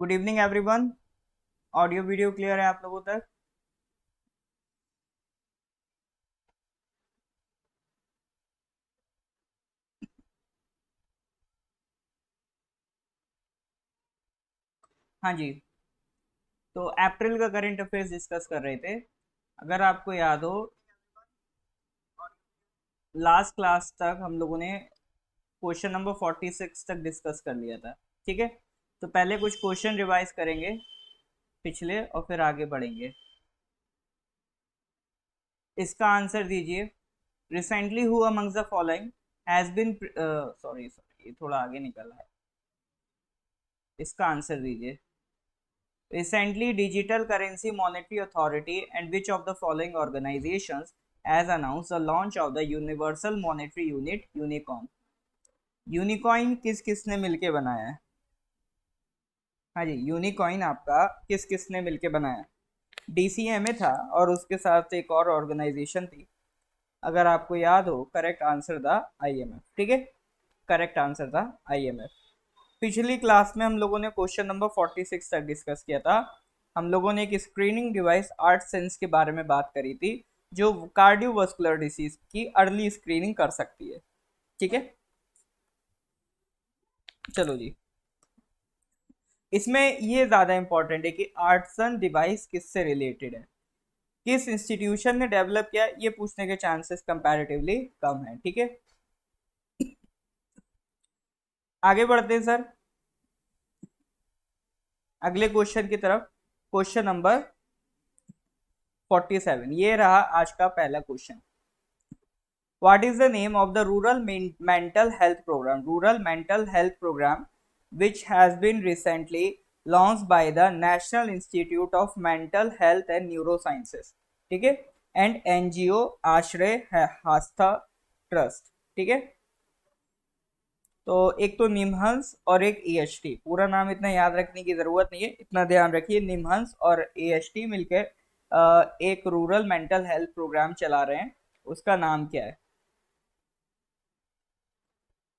Good evening everyone. Audio video clear है आप लोगों तक? हाँ जी। तो अप्रैल का करंट अफेयर्स डिस्कस कर रहे थे। अगर आपको याद हो, लास्ट क्लास तक हम लोगों ने क्वेश्चन नंबर 46 तक डिस्कस कर लिया था। ठीक है, तो पहले कुछ क्वेश्चन रिवाइज करेंगे पिछले और फिर आगे बढ़ेंगे। इसका आंसर दीजिए। Recently who amongst the following has been sorry sorry, ये थोड़ा आगे निकला है। इसका आंसर दीजिए। Recently, Digital Currency Monetary Authority and which of the following organizations has announced the launch of the Universal Monetary Unit Unicorn? Unicoin किस किसने मिलके बनाया है? हाँ जी, यूनिकॉइन आपका किस किसने मिलके बनाया है? डीसीएमए था और उसके साथ एक और ऑर्गेनाइजेशन थी। अगर आपको याद हो, करेक्ट आंसर था आईएमएफ। ठीक है, करेक्ट आंसर था आईएमएफ। पिछली क्लास में हम लोगों ने क्वेश्चन नंबर 46 तक डिस्कस किया था। हम लोगों ने एक स्क्रीनिंग डिवाइस आर्ट सेंस के बारे में बात करी थी, जो कार्डियोवास्कुलर डिसीज की अर्ली स्क्रीनिंग कर सकती है। ठीक है, चलो जी। इसमें ये ज्यादा इंपॉर्टेंट है कि आर्टसन डिवाइस किससे रिलेटेड है, किस इंस्टीट्यूशन ने डेवलप किया, ये पूछने के चांसेस कंपैरेटिवली कम है। ठीक है, आगे बढ़ते हैं सर अगले क्वेश्चन की तरफ। क्वेश्चन नंबर 47, ये रहा आज का पहला question. What is the name of the rural mental health program? Rural mental health program, which has been recently launched by the National Institute of Mental Health and Neurosciences. ठीक है, and NGO आश्रय आस्था trust. ठीक है, तो एक तो NIMHANS और एक एएचटी। पूरा नाम इतना याद रखने की जरूरत नहीं है, इतना ध्यान रखिए। निमहंस और एएचटी मिलकर एक रूरल मेंटल हेल्थ प्रोग्राम चला रहे हैं। उसका नाम क्या है?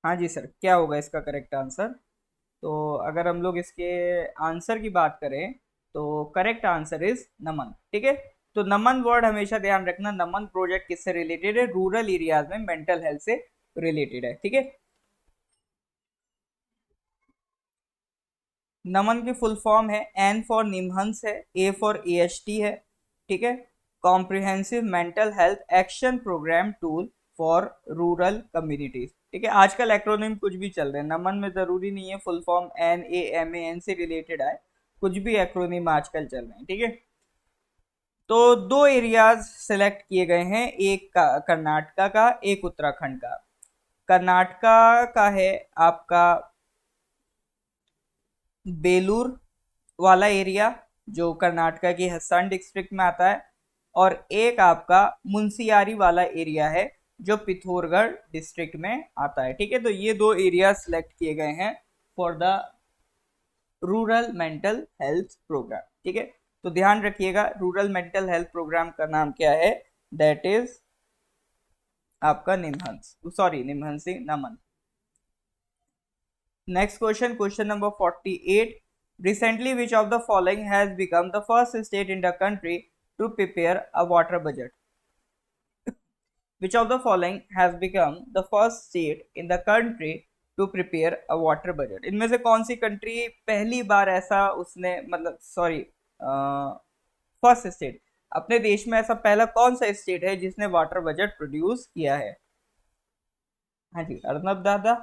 हाँ जी सर, क्या होगा इसका करेक्ट आंसर? तो अगर हम लोग इसके आंसर की बात करें तो करेक्ट आंसर इज नमन। ठीक है, तो नमन वर्ड हमेशा ध्यान रखना। नमन प्रोजेक्ट किससे रिलेटेड है? रूरल एरियाज में मेंटल हेल्थ से रिलेटेड है। ठीक है, नमन की फुल फॉर्म है, एन फॉर निमहंस है, ए फॉर एएचटी है। ठीक है, comprehensive mental health action programme tool for rural communities. ठीक है, आजकल एक्रोनिम कुछ भी चल रहे हैं, नमन में जरूरी नहीं है full form N A M A N से रिलेटेड है, कुछ भी एक्रोनिम आजकल चल रहे हैं। ठीक है, तो दो एरियाज सेलेक्ट किए गए हैं, एक कर्नाटका का, एक उत्तराखंड का। कर्नाटका का है आपका बेलूर वाला एरिया, जो कर्नाटका की हसन डिस्ट्रिक्ट में आता है, और एक आपका मुंसियारी वाला एरिया है जो पिथौरगढ़ डिस्ट्रिक्ट में आता है। ठीक है, तो ये दो एरिया सिलेक्ट किए गए हैं for the rural mental health programme. ठीक है, तो ध्यान रखिएगा, रूरल मेंटल हेल्थ प्रोग्राम का नाम क्या है? दैट इज आपका NIMHANS, sorry निमहंसी, Naman. Next question, question number 48. Recently, which of the following has become the first state in the country to prepare a water budget? Which of the following has become the first state in the country to prepare a water budget? इनमें से कौन सी country पहली बार ऐसा उसने, मतलब sorry, first state, अपने देश में ऐसा पहला कौन सा स्टेट है जिसने वाटर बजट प्रोड्यूस किया है? हाँ जी, अर्नब दादा।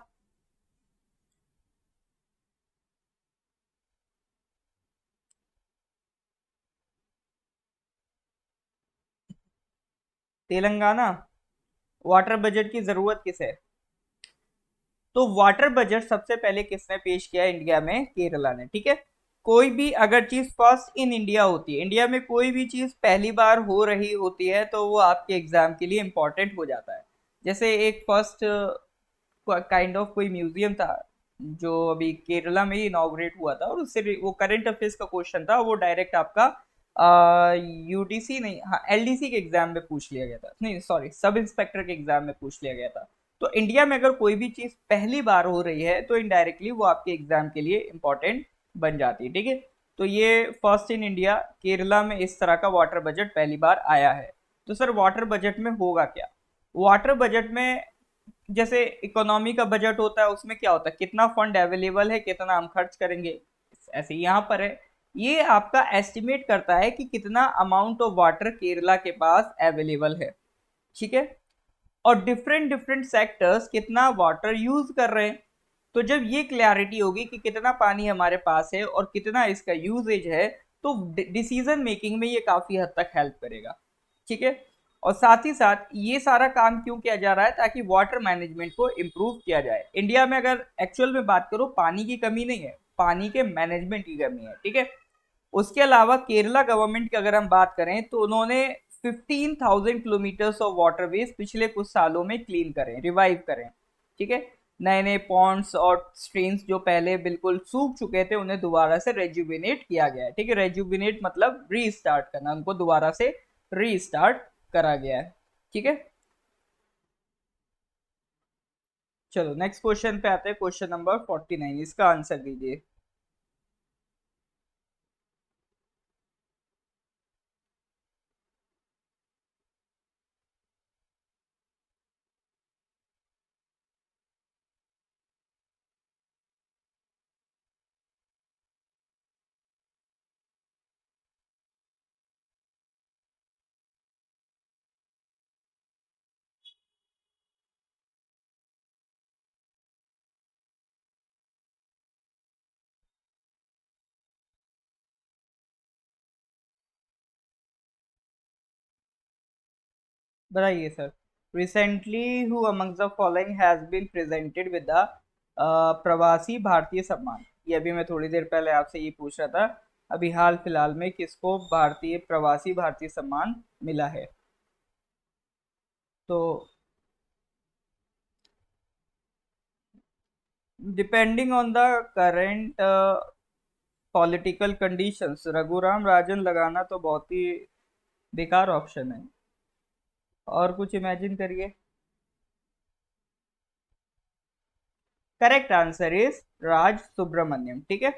तेलंगाना। वाटर बजट की जरूरत किसे है? तो वाटर बजट सबसे पहले किसने पेश किया है इंडिया में? केरला ने। ठीक है, कोई भी अगर चीज फर्स्ट इन इंडिया होती है, इंडिया में कोई भी चीज पहली बार हो रही होती है, तो वो आपके एग्जाम के लिए इंपॉर्टेंट हो जाता है। जैसे एक फर्स्ट काइंड ऑफ कोई म्यूजियम था जो अभी केरला में ही इनॉग्रेट हुआ था, और उससे वो करंट अफेयर्स का क्वेश्चन था, वो डायरेक्ट आपका यूटीसी नहीं, हाँ एलडीसी के एग्जाम में पूछ लिया गया था, नहीं सॉरी सब इंस्पेक्टर के एग्जाम में पूछ लिया गया था। तो इंडिया में अगर कोई भी चीज पहली बार हो रही है तो इनडायरेक्टली वो आपके एग्जाम के लिए इंपॉर्टेंट बन जाती है। ठीक है, तो ये फर्स्ट इन इंडिया केरला में इस तरह का वाटर बजट पहली बार आया है। तो सर वाटर बजट में होगा क्या? वाटर बजट में जैसे इकोनॉमी का बजट होता है, उसमें क्या होता है, कितना फंड अवेलेबल है, कितना हम खर्च करेंगे, ऐसे ही यहाँ पर है। ये आपका एस्टिमेट करता है कि कितना अमाउंट ऑफ वाटर केरला के पास अवेलेबल है। ठीक है, और डिफरेंट डिफरेंट सेक्टर्स कितना वाटर यूज कर रहे हैं। तो जब ये क्लैरिटी होगी कि कितना पानी हमारे पास है और कितना इसका यूजेज है, तो डिसीजन मेकिंग में ये काफी हद तक हेल्प करेगा। ठीक है, और साथ ही साथ ये सारा काम क्यों किया जा रहा है, ताकि वाटर मैनेजमेंट को इम्प्रूव किया जाए। इंडिया में अगर एक्चुअल में बात करो, पानी की कमी नहीं है, पानी के मैनेजमेंट की कमी है। ठीक है, उसके अलावा केरला गवर्नमेंट की अगर हम बात करें, तो उन्होंने 15,000 किलोमीटर्स ऑफ वाटरवेज पिछले कुछ सालों में क्लीन करें, रिवाइव करें। ठीक है, नए नए पॉन्ड्स और स्ट्रीम्स जो पहले बिल्कुल सूख चुके थे, उन्हें दोबारा से रेजुविनेट किया गया है। ठीक है, रेजुविनेट मतलब रीस्टार्ट करना, उनको दोबारा से रीस्टार्ट करा गया है। ठीक है, चलो नेक्स्ट क्वेश्चन पे आते हैं। क्वेश्चन नंबर 49, इसका आंसर दीजिए। बताइए sir. Recently who among the following has been presented with the Pravasi Bharatiya सम्मान। ये अभी मैं थोड़ी देर पहले आपसे ये पूछ रहा था, अभी हाल फिलहाल में किसको भारतीय प्रवासी भारतीय सम्मान मिला है? तो depending on the current political conditions, Raghuram Rajan लगाना तो बहुत ही बेकार ऑप्शन है। और कुछ इमेजिन करिए। करेक्ट आंसर इज राज सुब्रमण्यम। ठीक है,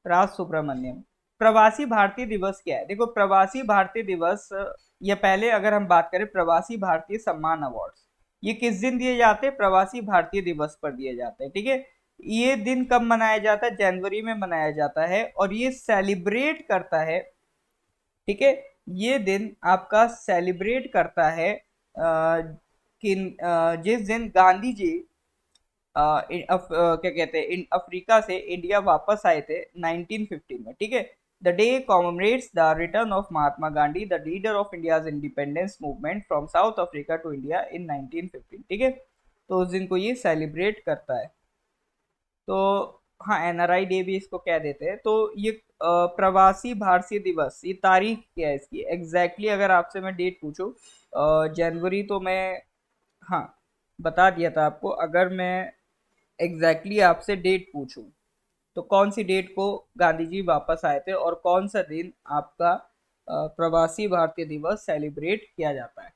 राज सुब्रमण्यम। प्रवासी भारतीय दिवस क्या है? देखो, प्रवासी भारतीय दिवस ये पहले अगर हम बात करें, प्रवासी भारतीय सम्मान अवार्ड्स ये किस दिन दिए जाते हैं? प्रवासी भारतीय दिवस पर दिए जाते हैं। ठीक है, ये दिन कब मनाया जाता है? जनवरी में मनाया जाता है, और ये सेलिब्रेट करता है। ठीक है, ये दिन आपका सेलिब्रेट करता है कि जिस दिन गांधी जी क्या कहते हैं, अफ्रीका से इंडिया वापस आए थे 1915 में। ठीक है, the day commemorates the return of Mahatma Gandhi, the leader of India's independence movement from South Africa to India in 1915। ठीक है, तो उस दिन को ये सेलिब्रेट करता है। तो हाँ, एनआरआई डे भी इसको कह देते हैं। तो ये प्रवासी भारतीय दिवस, ये तारीख क्या है इसकी एग्जैक्टली अगर आपसे मैं डेट पूछूं, जनवरी तो मैं, हाँ, बता दिया था आपको। अगर मैं एग्जैक्टली आपसे डेट पूछूं, तो कौन सी डेट को गांधी जी वापस आए थे और कौन सा दिन आपका प्रवासी भारतीय दिवस सेलिब्रेट किया जाता है?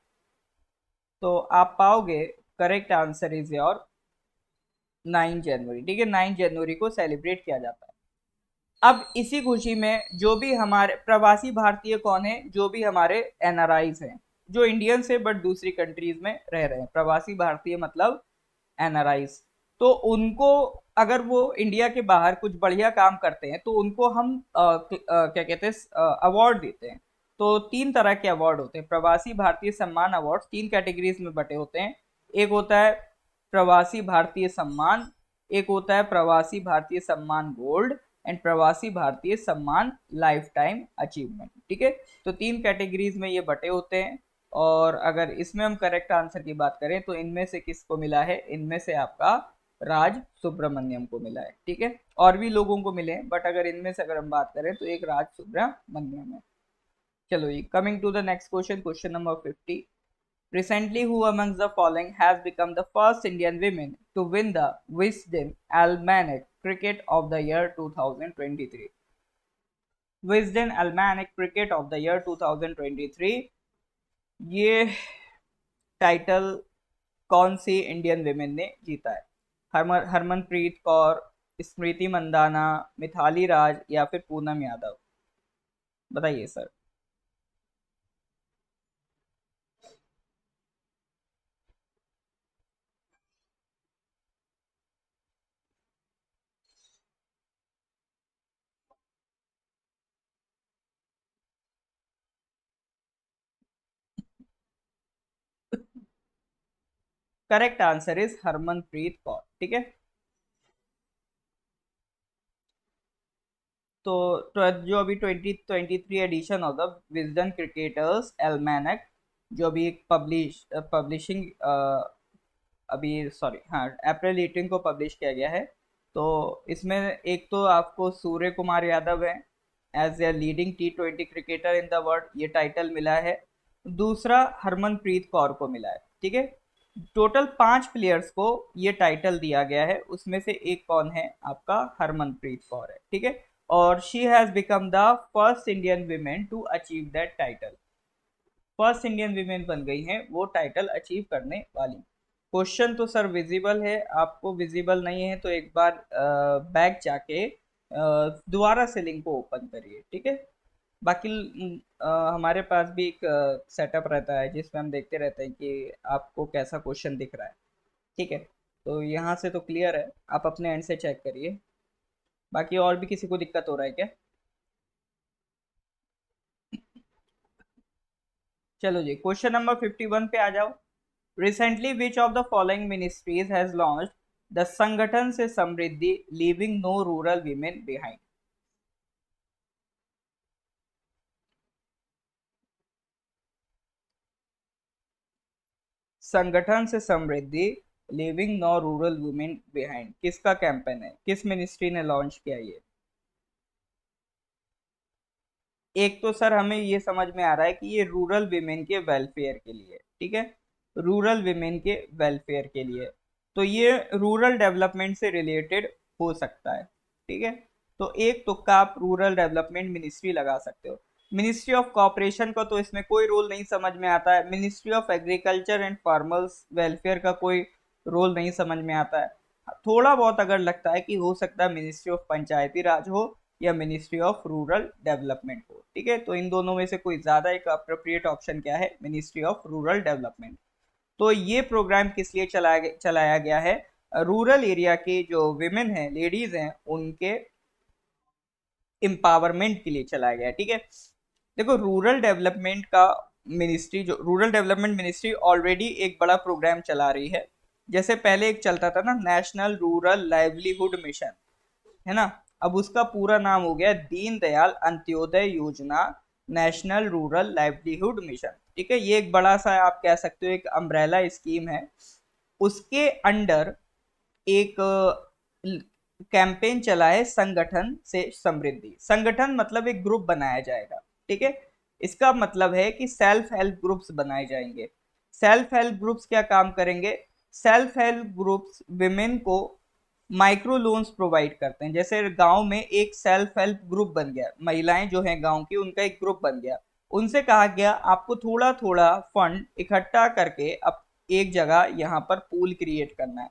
तो आप पाओगे करेक्ट आंसर इज योर 9 जनवरी। ठीक है, 9 जनवरी को सेलिब्रेट किया जाता है। अब इसी खुशी में जो भी हमारे प्रवासी भारतीय कौन है, जो भी हमारे एनआरआईज हैं, जो इंडियंस है बट दूसरी कंट्रीज में रह रहे हैं, प्रवासी भारतीय मतलब एनआरआईज। तो उनको अगर वो इंडिया के बाहर कुछ बढ़िया काम करते हैं, तो उनको हम क्या कहते हैं, अवार्ड देते हैं। तो तीन तरह के अवार्ड होते हैं, प्रवासी भारतीय सम्मान अवार्ड तीन कैटेगरीज में बटे होते हैं। एक होता है प्रवासी भारतीय सम्मान, एक होता है प्रवासी भारतीय सम्मान गोल्ड, एंड प्रवासी भारतीय सम्मान लाइफ टाइम अचीवमेंट। ठीक है, तो तीन कैटेगरीज में ये बटे होते हैं। और अगर इसमें हम करेक्ट आंसर की बात करें, तो इनमें से किसको मिला है? इनमें से आपका राज सुब्रमण्यम को मिला है। ठीक है, और भी लोगों को मिले हैं, बट अगर इनमें से अगर हम बात करें, तो एक राज सुब्रमण्यम है। चलो ये coming to the next question, question number 50। Recently, who amongst the following has become the first Indian women to win the Wisden Almanac Cricket of the Year 2023? Wisden Almanac Cricket of the Year 2023, ये title कौन सी Indian women ने जीता है? हरमनप्रीत कौर, स्मृति मंदाना, मिथाली राज या फिर पूनम यादव? बताइए sir. Correct answer is Harmanpreet Kaur. ठीक है। जो अभी 2023 edition of the Wisden cricketers almanack, जो अभी एक पब्लिशिंग अभी सॉरी हाँ अप्रैल 18 को पब्लिश किया गया है। तो इसमें एक तो आपको सूर्य कुमार यादव है as a leading T20 cricketer in the world, ये टाइटल मिला है। दूसरा हरमनप्रीत कौर को मिला है। ठीक है। टोटल 5 प्लेयर्स को ये टाइटल दिया गया है, उसमें से एक कौन है? आपका हरमनप्रीत कौर है। ठीक है। और she has become the first Indian women to achieve that title. First Indian women बन गई हैं वो टाइटल अचीव करने वाली। क्वेश्चन तो सर विजिबल है, आपको विजिबल नहीं है तो एक बार बैक जाके दोबारा से लिंक को ओपन करिए। ठीक है। बाकी हमारे पास भी एक सेटअप रहता है जिसमें हम देखते रहते हैं कि आपको कैसा क्वेश्चन दिख रहा है। ठीक है। तो यहाँ से तो क्लियर है, आप अपने एंड से चेक करिए। बाकी और भी किसी को दिक्कत हो रहा है क्या? चलो जी, क्वेश्चन नंबर 51 पे आ जाओ। Recently which of the following ministries has launched the Sangathan se Samriddhi leaving no rural women behind? Sangathan se Samriddhi living no rural women behind किसका कैंपेन है? किस मिनिस्ट्री ने लॉन्च किया ये? एक तो सर हमें ये समझ में आ रहा है कि ये रूरल विमेन के वेलफेयर के लिए। ठीक है। रूरल विमेन के वेलफेयर के लिए। तो ये रूरल डेवलपमेंट से रिलेटेड हो सकता है। ठीक है। तो एक तुक्का आप रूरल डेवलपमेंट मिनिस्ट्री लगा सकते हो। मिनिस्ट्री ऑफ कॉपरेशन का तो इसमें कोई रोल नहीं समझ में आता है। Ministry of agriculture and farmers welfare का कोई रोल नहीं समझ में आता है। थोड़ा बहुत अगर लगता है कि हो सकता है मिनिस्ट्री ऑफ पंचायती राज हो या मिनिस्ट्री ऑफ रूरल डेवलपमेंट हो। ठीक है। तो इन दोनों में से कोई ज्यादा एक अप्रोप्रिएट ऑप्शन क्या है? Ministry of rural development. तो ये प्रोग्राम किस लिए चलाया गया है? रूरल एरिया की जो विमेन हैं, लेडीज हैं, उनके एम्पावरमेंट के लिए चलाया गया है। ठीक है। देखो रूरल डेवलपमेंट का मिनिस्ट्री, जो रूरल डेवलपमेंट मिनिस्ट्री ऑलरेडी एक बड़ा प्रोग्राम चला रही है। जैसे पहले एक चलता था ना, नेशनल रूरल लाइवलीहुड मिशन, है ना? अब उसका पूरा नाम हो गया दीन दयाल अंत्योदय योजना, नेशनल रूरल लाइवलीहुड मिशन। ठीक है। ये एक बड़ा सा आप कह सकते हो एक अम्ब्रेला स्कीम है। उसके अंडर एक कैंपेन चला है संगठन से समृद्धि। संगठन मतलब एक ग्रुप बनाया जाएगा। ठीक है। इसका मतलब है कि सेल्फ हेल्प ग्रुप्स बनाए जाएंगे। सेल्फ हेल्प ग्रुप्स क्या काम करेंगे? सेल्फ हेल्प ग्रुप्स विमेन को माइक्रो लोन्स प्रोवाइड करते हैं। जैसे गांव में एक सेल्फ हेल्प ग्रुप बन गया, महिलाएं जो हैं गांव की, उनका एक ग्रुप बन गया। उनसे कहा गया आपको थोड़ा थोड़ा फंड इकट्ठा करके अब एक जगह यहाँ पर पूल क्रिएट करना है।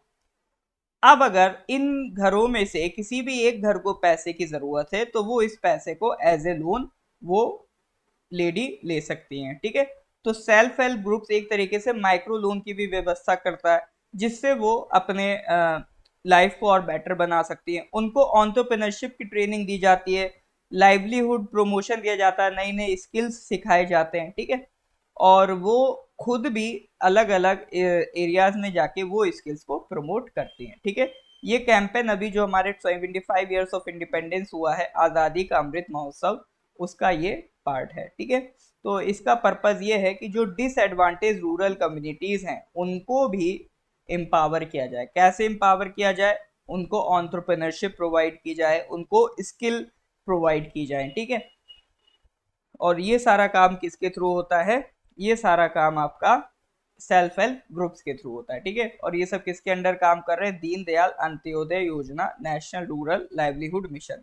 अब अगर इन घरों में से किसी भी एक घर को पैसे की जरूरत है तो वो इस पैसे को एज ए लोन वो लेडी ले सकती हैं। ठीक है। तो सेल्फ हेल्प ग्रुप्स एक तरीके से माइक्रो लोन की भी व्यवस्था करता है, जिससे वो अपने लाइफ को और बेटर बना सकती हैं। उनको ऑन्टरप्रेन्योरशिप की ट्रेनिंग दी जाती है, लाइवलीहुड प्रमोशन दिया जाता है, नई नई स्किल्स सिखाए जाते हैं। ठीक है। और वो खुद भी अलग अलग एरियाज में जाके वो स्किल्स को प्रमोट करती हैं। ठीक है। ये कैंपेन अभी जो हमारे 75 ईयर्स ऑफ इंडिपेंडेंस हुआ है, आज़ादी का अमृत महोत्सव, उसका ये पार्ट है। ठीक है। तो इसका पर्पज ये है कि जो डिसएडवांटेज रूरल कम्युनिटीज हैं उनको भी एम्पावर किया जाए। कैसे एम्पावर किया जाए? उनको ऑन्टरप्रेन्योरशिप प्रोवाइड की जाए, उनको स्किल प्रोवाइड की जाए। ठीक है। और ये सारा काम किसके थ्रू होता है? ये सारा काम आपका सेल्फ हेल्प ग्रुप्स के थ्रू होता है। ठीक है। और ये सब किसके अंडर काम कर रहे हैं? दीनदयाल अंत्योदय योजना, नेशनल रूरल लाइवलीहुड मिशन।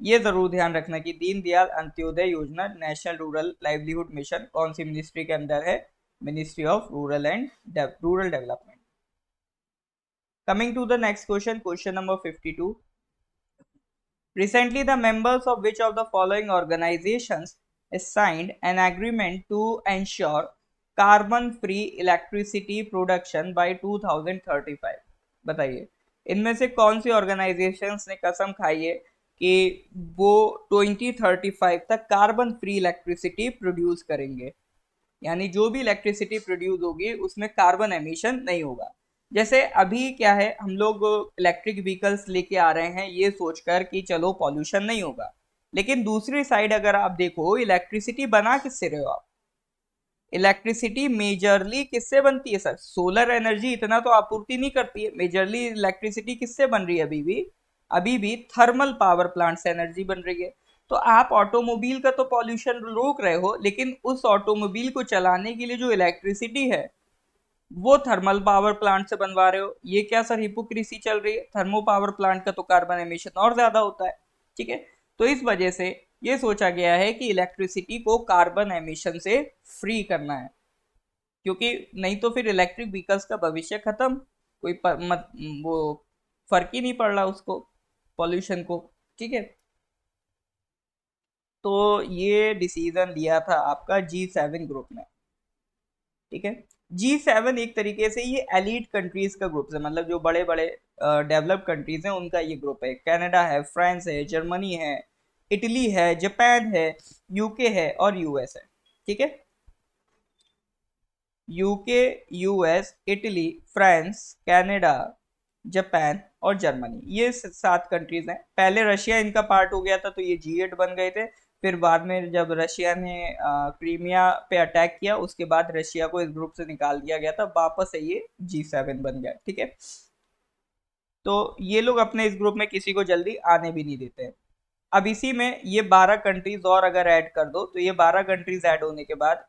ये जरूर ध्यान रखना कि दीनदयाल अंत्योदय योजना, नेशनल रूरल लाइवलीहुड मिशन कौन सी मिनिस्ट्री के अंदर है? Ministry of rural and rural development. Coming to the next question, question number 52। Recently, the members of which of the following organizations signed an agreement to ensure carbon-free electricity production by 2035? बताइए, इनमें से कौन सी organisations ने कसम खाई है कि वो 2035 तक कार्बन फ्री इलेक्ट्रिसिटी प्रोड्यूस करेंगे, यानी जो भी इलेक्ट्रिसिटी प्रोड्यूस होगी उसमें कार्बन एमिशन नहीं होगा। जैसे अभी क्या है, हम लोग इलेक्ट्रिक व्हीकल्स लेके आ रहे हैं ये सोचकर कि चलो पॉल्यूशन नहीं होगा, लेकिन दूसरी साइड अगर आप देखो इलेक्ट्रिसिटी बना किससे रहे हो आप? इलेक्ट्रिसिटी मेजरली किससे बनती है सर? सोलर एनर्जी इतना तो आपूर्ति नहीं करती है। मेजरली इलेक्ट्रिसिटी किससे बन रही है? अभी भी थर्मल पावर प्लांट से एनर्जी बन रही है। तो आप ऑटोमोबाइल का तो पॉल्यूशन रोक रहे हो, लेकिन उस ऑटोमोबाइल को चलाने के लिए जो इलेक्ट्रिसिटी है वो थर्मल पावर प्लांट से बनवा रहे हो। ये क्या सर हिपोक्रेसी चल रही है? थर्मो पावर प्लांट का तो कार्बन एमिशन और ज्यादा होता है। ठीक है, तो इस वजह से ये सोचा गया है कि इलेक्ट्रिसिटी को कार्बन एमिशन से फ्री करना है, क्योंकि नहीं तो फिर इलेक्ट्रिक व्हीकल्स का भविष्य खत्म। कोई वो फर्क ही नहीं पड़ रहा उसको, पॉल्यूशन को। ठीक है, तो ये डिसीजन लिया था आपका G7 ग्रुप ने। ठीक है, G7 एक तरीके से ये एलिट कंट्रीज का ग्रुप है, मतलब जो बड़े बड़े डेवलप्ड कंट्रीज हैं उनका ये ग्रुप है। कनाडा है, फ्रांस है, जर्मनी है, इटली है, जापान है, यूके है और यूएस है। ठीक है, UK, US, Italy, France, Canada, Japan और जर्मनी, ये 7 कंट्रीज हैं। पहले रशिया इनका पार्ट हो गया था तो ये G8 बन गए थे। फिर बाद में जब रशिया ने क्रीमिया पे अटैक किया उसके बाद रशिया को इस ग्रुप से निकाल दिया गया था, वापस से ये G7 बन गया। ठीक है, तो ये लोग अपने इस ग्रुप में किसी को जल्दी आने भी नहीं देते हैं। अब इसी में ये 12 कंट्रीज और अगर ऐड कर दो तो ये 12 कंट्रीज ऐड होने के बाद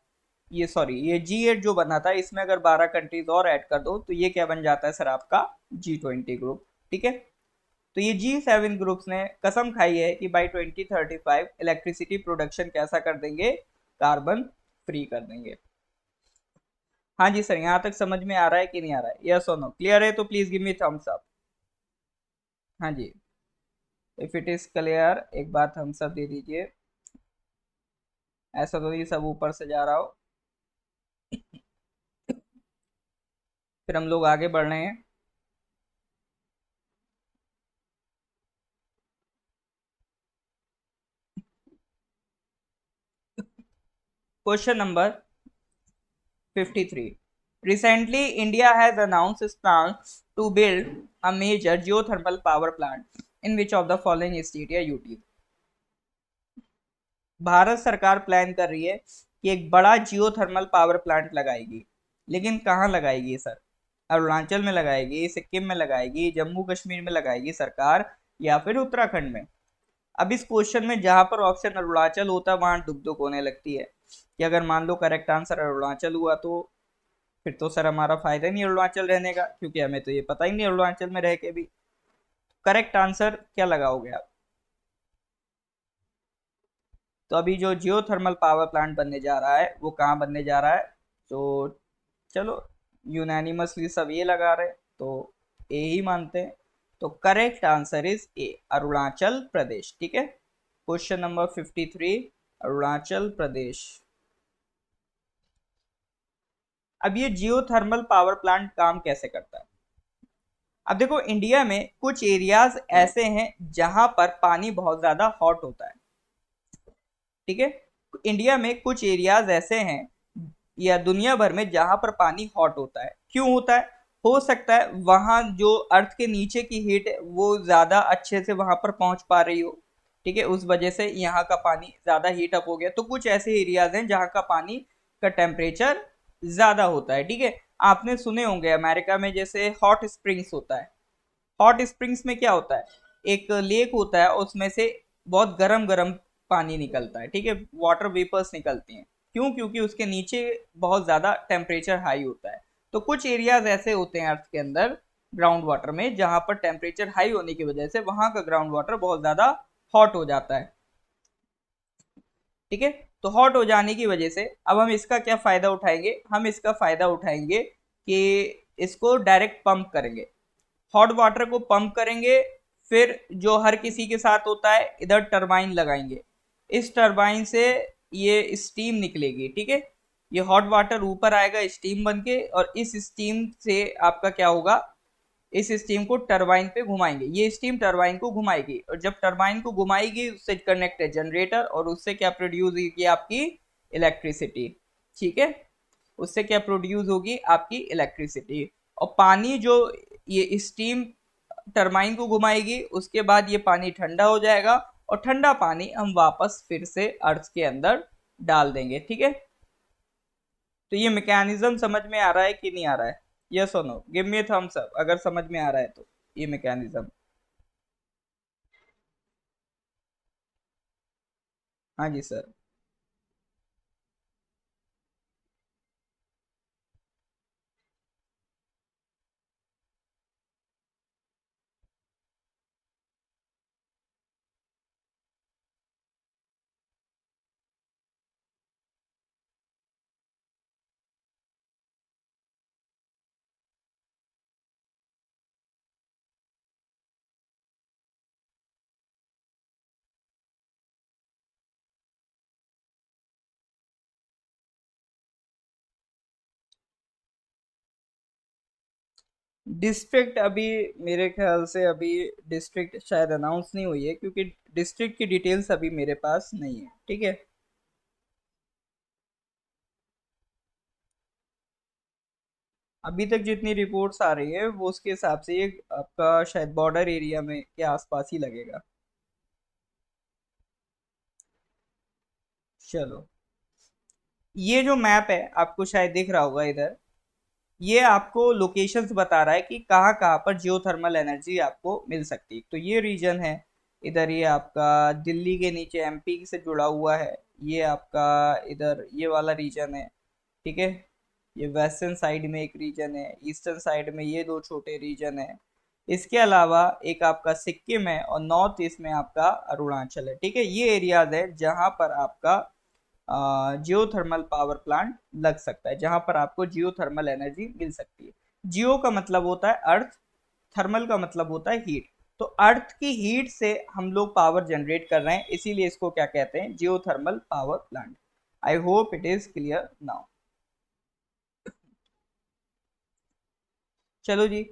ये G8 जो बना था इसमें अगर 12 कंट्रीज और ऐड कर दो तो ये क्या बन जाता है सर? आपका G20 ग्रुप। ठीक है, तो ये G7 ग्रुप्स ने कसम खाई है कि बाई 2035 इलेक्ट्रिसिटी प्रोडक्शन कैसा कर देंगे? कार्बन फ्री कर देंगे। हाँ जी सर, यहाँ तक समझ में आ रहा है कि नहीं आ रहा है? यस और नो? क्लियर है तो please give me thumbs up. हाँ जी, इफ इट इज क्लियर एक बार थम्स अप दे दीजिए। ऐसा तो नहीं सब ऊपर से जा रहा हो। फिर हम लोग आगे बढ़ रहे हैं। Question number 53. Recently, India has announced its plans to build a major geothermal power plant in which of the following state या UT? भारत सरकार प्लान कर रही है कि एक बड़ा जियोथर्मल पावर प्लांट लगाएगी, लेकिन कहाँ लगाएगी सर? अरुणाचल में लगाएगी, सिक्किम में लगाएगी, जम्मू कश्मीर में लगाएगी सरकार, या फिर उत्तराखंड में? अब इस क्वेश्चन में जहां पर ऑप्शन अरुणाचल होता है वहां दुख दुख होने लगती है कि अगर मान लो करेक्ट आंसर अरुणाचल हुआ तो फिर तो सर हमारा फायदा नहीं अरुणाचल रहने का, क्योंकि हमें तो ये पता ही नहीं अरुणाचल में रह के भी। करेक्ट आंसर क्या लगाओगे आप? तो अभी जो जियोथर्मल पावर प्लांट बनने जा रहा है वो कहाँ बनने जा रहा है? तो चलो यूनानिमसली सब ये लगा रहे तो ए ही मानते हैं। तो correct answer is A, Arunachal Pradesh. ठीक है, क्वेश्चन नंबर 53, अरुणाचल प्रदेश। अब ये जियोथर्मल पावर प्लांट काम कैसे करता है? अब देखो इंडिया में कुछ एरियाज ऐसे हैं जहां पर पानी बहुत ज्यादा हॉट होता है। ठीक है, इंडिया में कुछ एरियाज ऐसे हैं या दुनिया भर में जहां पर पानी हॉट होता है। क्यों होता है? हो सकता है वहां जो अर्थ के नीचे की हीट है वो ज्यादा अच्छे से वहां पर पहुंच पा रही हो। ठीक है, उस वजह से यहाँ का पानी ज्यादा हीट अप हो गया। तो कुछ ऐसे एरियाज हैं जहाँ का पानी का टेम्परेचर ज्यादा होता है। ठीक है, आपने सुने होंगे अमेरिका में जैसे हॉट स्प्रिंग्स होता है। हॉट स्प्रिंग्स में क्या होता है? एक लेक होता है, उसमें से बहुत गरम गरम पानी निकलता है। ठीक है, वाटर वेपर्स निकलती हैं। क्यों? क्योंकि उसके नीचे बहुत ज़्यादा टेम्परेचर हाई होता है। तो कुछ एरियाज ऐसे होते हैं अर्थ के अंदर ग्राउंड वाटर में जहाँ पर टेम्परेचर हाई होने की वजह से वहाँ का ग्राउंड वाटर बहुत ज़्यादा हॉट हो जाता है। ठीक है, तो हॉट हो जाने की वजह से अब हम इसका क्या फ़ायदा उठाएंगे? हम इसका फ़ायदा उठाएंगे कि इसको डायरेक्ट पंप करेंगे, हॉट वाटर को पंप करेंगे, फिर जो हर किसी के साथ होता है, इधर टरबाइन लगाएंगे, इस टरबाइन से ये स्टीम निकलेगी, ठीक है। ये हॉट वाटर ऊपर आएगा स्टीम बन के, और इस स्टीम से आपका क्या होगा, इस स्टीम को टरबाइन पे घुमाएंगे, ये स्टीम टरबाइन को घुमाएगी, और जब टरबाइन को घुमाएगी उससे कनेक्ट है जनरेटर, और उससे क्या प्रोड्यूस होगी, आपकी इलेक्ट्रिसिटी, ठीक है। उससे क्या प्रोड्यूस होगी, आपकी इलेक्ट्रिसिटी। और पानी जो ये स्टीम टरबाइन को घुमाएगी, उसके बाद ये पानी ठंडा हो जाएगा, और ठंडा पानी हम वापस फिर से अर्थ के अंदर डाल देंगे, ठीक है। तो ये मैकेनिज्म समझ में आ रहा है कि नहीं आ रहा है? यस और no, give me thumbs up अगर समझ में आ रहा है तो, ये मैकेनिज्म। हाँ जी सर। डिस्ट्रिक्ट अभी मेरे ख्याल से अभी डिस्ट्रिक्ट शायद अनाउंस नहीं हुई है, क्योंकि डिस्ट्रिक्ट की डिटेल्स अभी मेरे पास नहीं है, ठीक है। अभी तक जितनी रिपोर्ट्स आ रही है वो उसके हिसाब से ये आपका शायद बॉर्डर एरिया में के आसपास ही लगेगा। चलो, ये जो मैप है आपको शायद दिख रहा होगा इधर, ये आपको लोकेशंस बता रहा है कि कहाँ कहाँ पर जियोथर्मल एनर्जी आपको मिल सकती है। तो ये रीजन है, इधर ये आपका दिल्ली के नीचे एमपी से जुड़ा हुआ है, ये आपका इधर ये वाला रीजन है, ठीक है। ये वेस्टर्न साइड में एक रीजन है, ईस्टर्न साइड में ये दो छोटे रीजन है। इसके अलावा एक आपका सिक्किम है, और नॉर्थ ईस्ट में आपका अरुणाचल है, ठीक है। ये एरियाज है जहां पर आपका जियोथर्मल पावर प्लांट लग सकता है, जहां पर आपको जियोथर्मल एनर्जी मिल सकती है। जियो का मतलब होता है अर्थ, थर्मल का मतलब होता है हीट। तो अर्थ की हीट से हम लोग पावर जनरेट कर रहे हैं, इसीलिए इसको क्या कहते हैं, geothermal power plant. I hope it is clear now. चलो जी,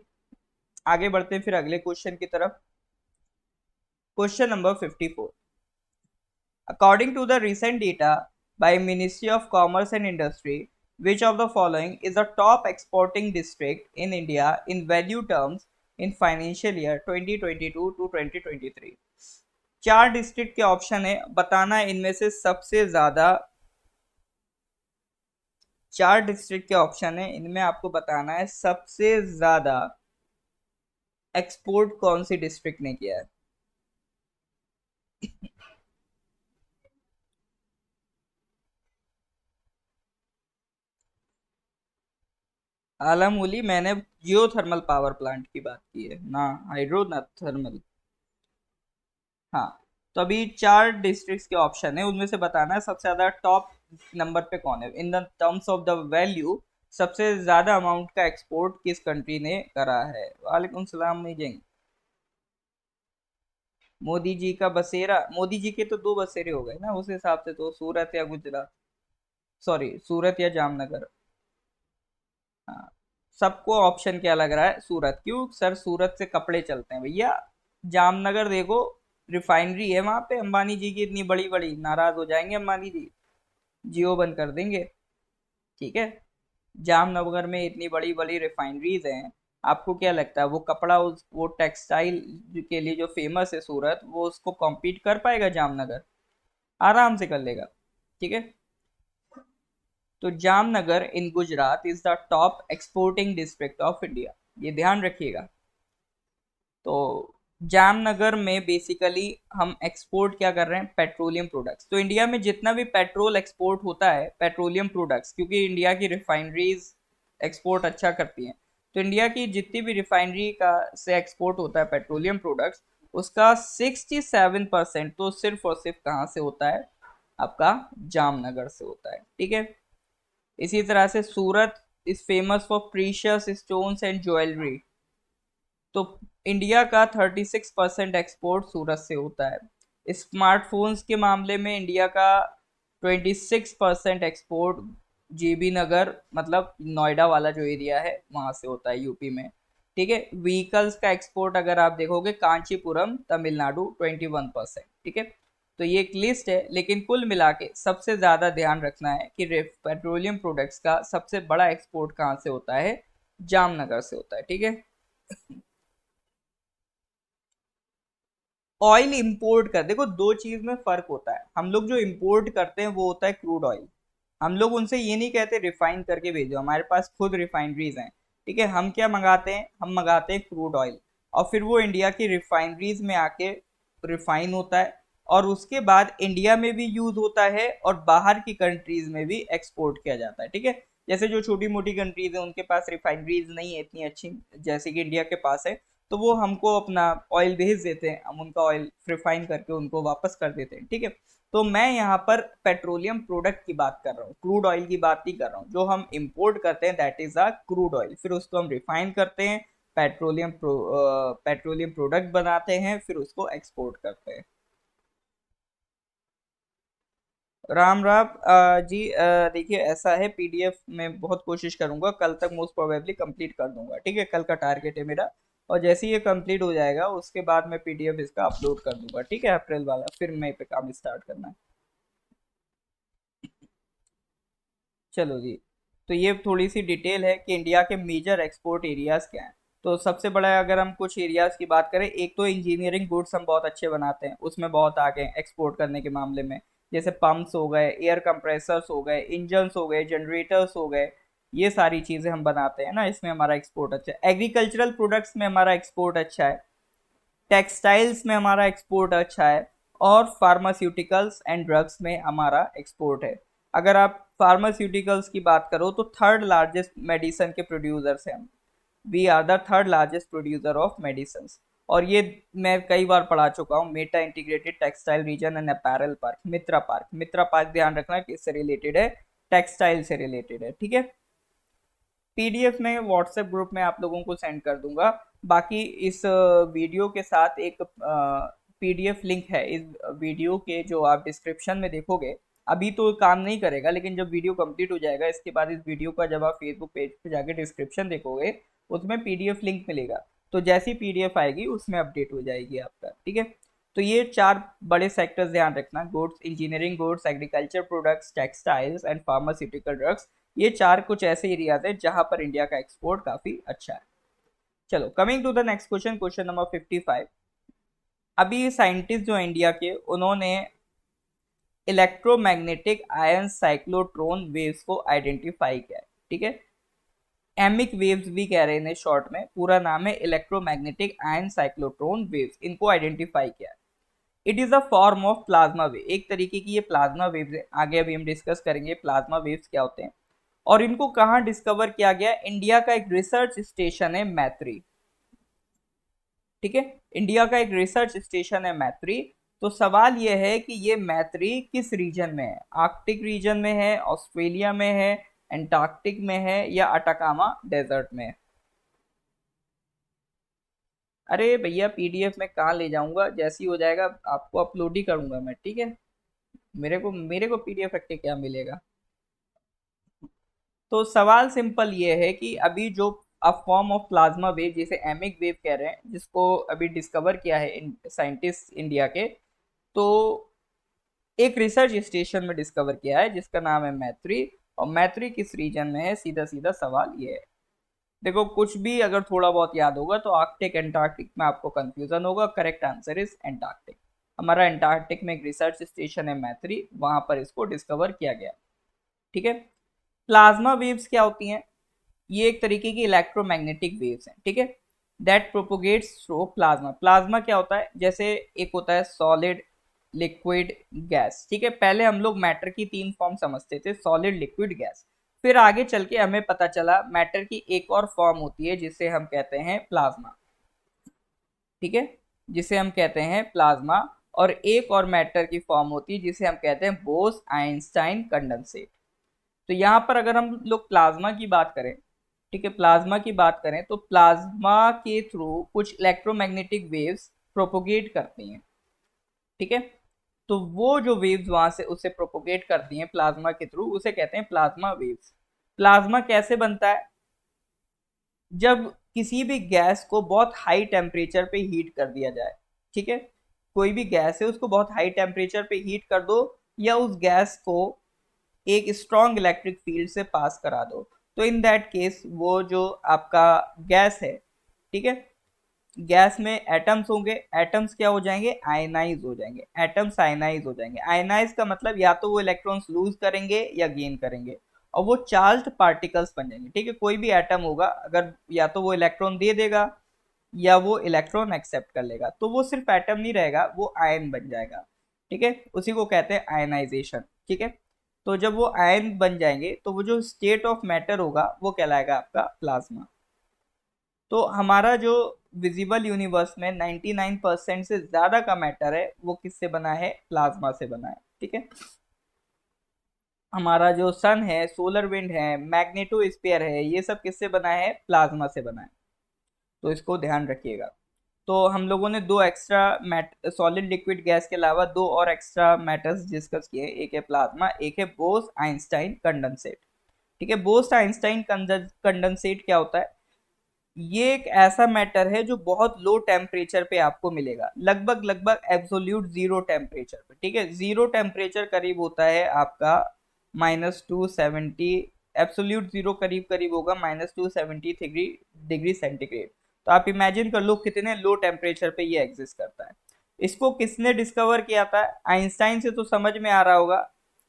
आगे बढ़ते हैं फिर अगले क्वेश्चन की तरफ। Question number 54। According to the recent data by Ministry of Commerce and Industry, which of the following is the top exporting district in India in value terms in financial year 2022 to 2023? चार district के option है, बताना है इनमें से सबसे ज्यादा, चार डिस्ट्रिक्ट के ऑप्शन है, इनमें आपको बताना है सबसे ज्यादा एक्सपोर्ट कौन सी डिस्ट्रिक्ट ने किया है। आलमूली मैंने जियो थर्मल पावर प्लांट की बात की है ना, हाइड्रो ना थर्मल। हाँ, तो अभी चार डिस्ट्रिक्ट्स के ऑप्शन है, उनमें से बताना है सबसे ज्यादा टॉप नंबर पे कौन है in the terms of the value, सबसे ज्यादा अमाउंट का एक्सपोर्ट किस कंट्री ने करा है। वालेकुम सलाम मीजिंग। मोदी जी का बसेरा, मोदी जी के तो दो बसेरे हो गए ना उस हिसाब से, तो सूरत या गुजरात, सॉरी सूरत या जामनगर। हाँ, सबको ऑप्शन क्या लग रहा है, सूरत। क्यों सर, सूरत से कपड़े चलते हैं भैया। जामनगर देखो, रिफाइनरी है वहां पे अंबानी जी की इतनी बड़ी बड़ी, नाराज हो जाएंगे अंबानी जी, जियो बंद कर देंगे, ठीक है। जामनगर में इतनी बड़ी बड़ी रिफाइनरीज हैं, आपको क्या लगता है वो कपड़ा उस वो टेक्सटाइल के लिए जो फेमस है सूरत, वो उसको कॉम्पीट कर पाएगा जामनगर? आराम से कर लेगा, ठीक है। तो Jamnagar in Gujarat is the top exporting district of India, ये ध्यान रखिएगा। तो जामनगर में बेसिकली हम एक्सपोर्ट क्या कर रहे हैं, पेट्रोलियम प्रोडक्ट्स। तो इंडिया में जितना भी पेट्रोल एक्सपोर्ट होता है, पेट्रोलियम प्रोडक्ट्स, क्योंकि इंडिया की रिफाइनरीज एक्सपोर्ट अच्छा करती हैं, तो इंडिया की जितनी भी रिफाइनरी का से एक्सपोर्ट होता है पेट्रोलियम प्रोडक्ट्स, उसका 67% तो सिर्फ और सिर्फ कहाँ से होता है, आपका जामनगर से होता है, ठीक है। इसी तरह से Surat is famous for precious stones and jewellery. तो इंडिया का 36% एक्सपोर्ट सूरत से होता है। स्मार्टफोन्स के मामले में इंडिया का 26% एक्सपोर्ट जेबी नगर, मतलब नोएडा वाला जो एरिया है वहां से होता है, यूपी में। ठीक है। व्हीकल्स का एक्सपोर्ट अगर आप देखोगे, कांचीपुरम तमिलनाडु 21%। ठीक है। तो ये एक लिस्ट है, लेकिन कुल मिला के सबसे ज्यादा ध्यान रखना है कि पेट्रोलियम प्रोडक्ट्स का सबसे बड़ा एक्सपोर्ट कहाँ से होता है, जामनगर से होता है। ठीक है। ऑयल इंपोर्ट कर, देखो दो चीज में फर्क होता है। हम लोग जो इंपोर्ट करते हैं वो होता है क्रूड ऑयल। हम लोग उनसे ये नहीं कहते रिफाइन करके भेजो, हमारे पास खुद रिफाइनरीज हैं। ठीक है। हम क्या मंगाते हैं, हम मंगाते हैं क्रूड ऑयल, और फिर वो इंडिया की रिफाइनरीज में आके रिफाइन होता है, और उसके बाद इंडिया में भी यूज होता है और बाहर की कंट्रीज में भी एक्सपोर्ट किया जाता है। ठीक है। जैसे जो छोटी मोटी कंट्रीज है उनके पास रिफाइनरीज नहीं है इतनी अच्छी, जैसे कि इंडिया के पास है, तो वो हमको अपना ऑयल भेज देते हैं, हम उनका ऑयल रिफाइन करके उनको वापस कर देते हैं। ठीक है। तो मैं यहाँ पर पेट्रोलियम प्रोडक्ट की बात कर रहा हूँ, क्रूड ऑयल की बात नहीं कर रहा हूँ। जो हम इंपोर्ट करते हैं that is a crude oil, फिर उसको हम रिफाइन करते हैं, पेट्रोलियम प्रोडक्ट बनाते हैं, फिर उसको एक्सपोर्ट करते हैं। राम राम। जी, देखिए ऐसा है, पीडीएफ में बहुत कोशिश करूंगा, कल तक मोस्ट प्रोबेबली कंप्लीट कर दूंगा। ठीक है, कल का टारगेट है मेरा। और जैसे ही ये कंप्लीट हो जाएगा उसके बाद मैं पीडीएफ इसका अपलोड कर दूंगा। ठीक है, अप्रैल वाला फिर मैं पे काम स्टार्ट करना है। चलो जी। तो ये थोड़ी सी डिटेल है कि इंडिया के मेजर एक्सपोर्ट एरियाज क्या हैं। तो सबसे बड़ा अगर हम कुछ एरियाज की बात करें, एक तो इंजीनियरिंग गुड्स हम बहुत अच्छे बनाते हैं, उसमें बहुत आगे हैं एक्सपोर्ट करने के मामले में। जैसे पंप्स हो गए, एयर कंप्रेसर्स हो गए, इंजन्स हो गए, जनरेटर्स हो गए, ये सारी चीज़ें हम बनाते हैं ना, इसमें हमारा एक्सपोर्ट अच्छा है। एग्रीकल्चरल प्रोडक्ट्स में हमारा एक्सपोर्ट अच्छा है, टेक्सटाइल्स में हमारा एक्सपोर्ट अच्छा है, और फार्मास्यूटिकल्स एंड ड्रग्स में हमारा एक्सपोर्ट है। अगर आप फार्मास्यूटिकल्स की बात करो तो थर्ड लार्जेस्ट मेडिसिन के प्रोड्यूसर्स हैं हम। We are the third largest producer of medicine. और ये मैं कई बार पढ़ा चुका हूँ, mega integrated textile region and apparel park, MITRA park. MITRA park ध्यान रखना किससे रिलेटेड है, टेक्सटाइल से रिलेटेड है। ठीक है। पीडीएफ में व्हाट्सएप ग्रुप में आप लोगों को सेंड कर दूंगा। बाकी इस वीडियो के साथ एक पीडीएफ लिंक है, इस वीडियो के जो आप डिस्क्रिप्शन में देखोगे। अभी तो काम नहीं करेगा, लेकिन जब वीडियो कंप्लीट हो जाएगा इसके बाद इस वीडियो का जब आप फेसबुक पेज पे जाके डिस्क्रिप्शन देखोगे, उसमें पीडीएफ लिंक मिलेगा। तो जैसी पीडीएफ आएगी उसमें अपडेट हो जाएगी आपका। ठीक है। तो ये चार बड़े सेक्टर्स ध्यान रखना, goods, engineering goods, agriculture products, textiles and pharmaceutical drugs. ये चार कुछ ऐसे एरियाज हैं जहां पर इंडिया का एक्सपोर्ट काफी अच्छा है। चलो, coming to the next question, question number 55। अभी साइंटिस्ट जो इंडिया के, उन्होंने इलेक्ट्रोमैग्नेटिक आयन साइक्लोट्रॉन वेव्स को आइडेंटिफाई किया है। ठीक है। एमिक वेव्स भी कह रहे हैं इन्हें, शॉर्ट में पूरा नाम है इलेक्ट्रोमैग्नेटिक आयन साइक्लोट्रॉन वेव्स, इनको आइडेंटिफाई किया है। It is a form of plasma wave, एक तरीके की ये प्लाज्मा वेव्स है। आगे अभी हम डिस्कस करेंगे प्लाज्मा वेव्स क्या होते हैं। और इनको कहाँ डिस्कवर किया गया, इंडिया का एक रिसर्च स्टेशन है मैत्री। ठीक है। इंडिया का एक रिसर्च स्टेशन है मैत्री। तो सवाल यह है कि ये मैत्री किस रीजन में है, आर्कटिक रीजन में है, ऑस्ट्रेलिया में है, एंटार्क्टिक में है, या अटाकामा डेजर्ट में है। अरे भैया, पीडीएफ में कहाँ ले जाऊंगा, जैसी हो जाएगा आपको अपलोड ही करूंगा मैं। ठीक है। मेरे को पीडीएफ रख के क्या मिलेगा। तो सवाल सिंपल ये है कि अभी जो a form of plasma wave, जिसे एमिक वेव कह रहे हैं, जिसको अभी डिस्कवर किया है साइंटिस्ट इंडिया के, तो एक रिसर्च स्टेशन में डिस्कवर किया है जिसका नाम है मैत्री। और मैत्री किस रीजन में है, सीधा सीधा सवाल ये है। देखो, कुछ भी अगर थोड़ा बहुत याद होगा तो आर्कटिक एंटार्क्टिक में आपको कंफ्यूजन होगा, करेक्ट आंसर इज एंटार्क्टिक। हमारा एंटार्क्टिक में एक रिसर्च स्टेशन है मैत्री, वहां पर इसको डिस्कवर किया गया। ठीक है। प्लाज्मा वेव्स क्या होती हैं, ये एक तरीके की इलेक्ट्रोमैग्नेटिक वेव्स हैं। ठीक है। That propagates through plasma. Plasma क्या होता है, जैसे एक होता है सॉलिड, लिक्विड, गैस। ठीक है। पहले हम लोग मैटर की तीन फॉर्म समझते थे, सॉलिड, लिक्विड, गैस। फिर आगे चल के हमें पता चला मैटर की एक और फॉर्म होती है जिसे हम कहते हैं प्लाज्मा। ठीक है। जिसे हम कहते हैं प्लाज्मा। और एक और मैटर की फॉर्म होती है जिसे हम कहते हैं बोस आइंस्टाइन कंडेंसेट। तो यहाँ पर अगर हम लोग प्लाज्मा की बात करें, ठीक है, प्लाज्मा की बात करें तो प्लाज्मा के थ्रू कुछ इलेक्ट्रोमैग्नेटिक वेव्स प्रोपोगेट करती हैं। ठीक है, तो वो जो वेव्स वहां से उसे प्रोपोगेट करती हैं प्लाज्मा के थ्रू, उसे कहते हैं प्लाज्मा वेव्स। प्लाज्मा कैसे बनता है? जब किसी भी गैस को बहुत हाई टेम्परेचर पे हीट कर दिया जाए। ठीक है, कोई भी गैस है उसको बहुत हाई टेम्परेचर पे हीट कर दो, या उस गैस को एक स्ट्रॉन्ग इलेक्ट्रिक फील्ड से पास करा दो, तो इन दैट केस वो जो आपका गैस है, ठीक है, गैस में एटम्स होंगे, एटम्स क्या हो जाएंगे? आयनाइज हो जाएंगे, एटम्स आयनाइज हो जाएंगे। आयनाइज का मतलब या तो वो इलेक्ट्रॉन्स लूज करेंगे या गेन करेंगे, और वो चार्ज्ड पार्टिकल्स बन जाएंगे। ठीक है, कोई भी एटम होगा, अगर या तो वो इलेक्ट्रॉन दे देगा या वो इलेक्ट्रॉन एक्सेप्ट कर लेगा, तो वो सिर्फ एटम नहीं रहेगा, वो आयन बन जाएगा। ठीक है, उसी को कहते हैं आयनाइजेशन। ठीक है, तो जब वो आयन बन जाएंगे तो वो जो स्टेट ऑफ मैटर होगा वो कहलाएगा आपका प्लाज्मा। तो हमारा जो विजिबल यूनिवर्स में 99% से ज्यादा का मैटर है वो किससे बना है? प्लाज्मा से बना है। ठीक है, हमारा जो सन है, सोलर विंड है, मैग्नेटोस्फीयर है, ये सब किससे बना है? प्लाज्मा से बना है। तो इसको ध्यान रखिएगा। तो हम लोगों ने दो extra matter solid liquid gas के अलावा दो और एक्स्ट्रा मैटर्स डिस्कस किए, एक है प्लाज्मा, एक है बोस आइंस्टाइन कंडेंसेट। ठीक है, बोस आइंस्टाइन कंडेंसेट क्या होता है? ये एक ऐसा मैटर है जो बहुत लो टेम्परेचर पे आपको मिलेगा, लगभग लगभग एब्सोल्यूट जीरो टेम्परेचर पे। ठीक है, जीरो टेम्परेचर करीब होता है आपका -270, एब्सोल्यूट जीरो करीब करीब होगा -273 डिग्री सेंटीग्रेड। तो आप इमेजिन कर लो कितने लो टेम्परेचर पे ये एग्जिस्ट करता है। इसको किसने डिस्कवर किया था? आइंस्टाइन से तो समझ में आ रहा होगा,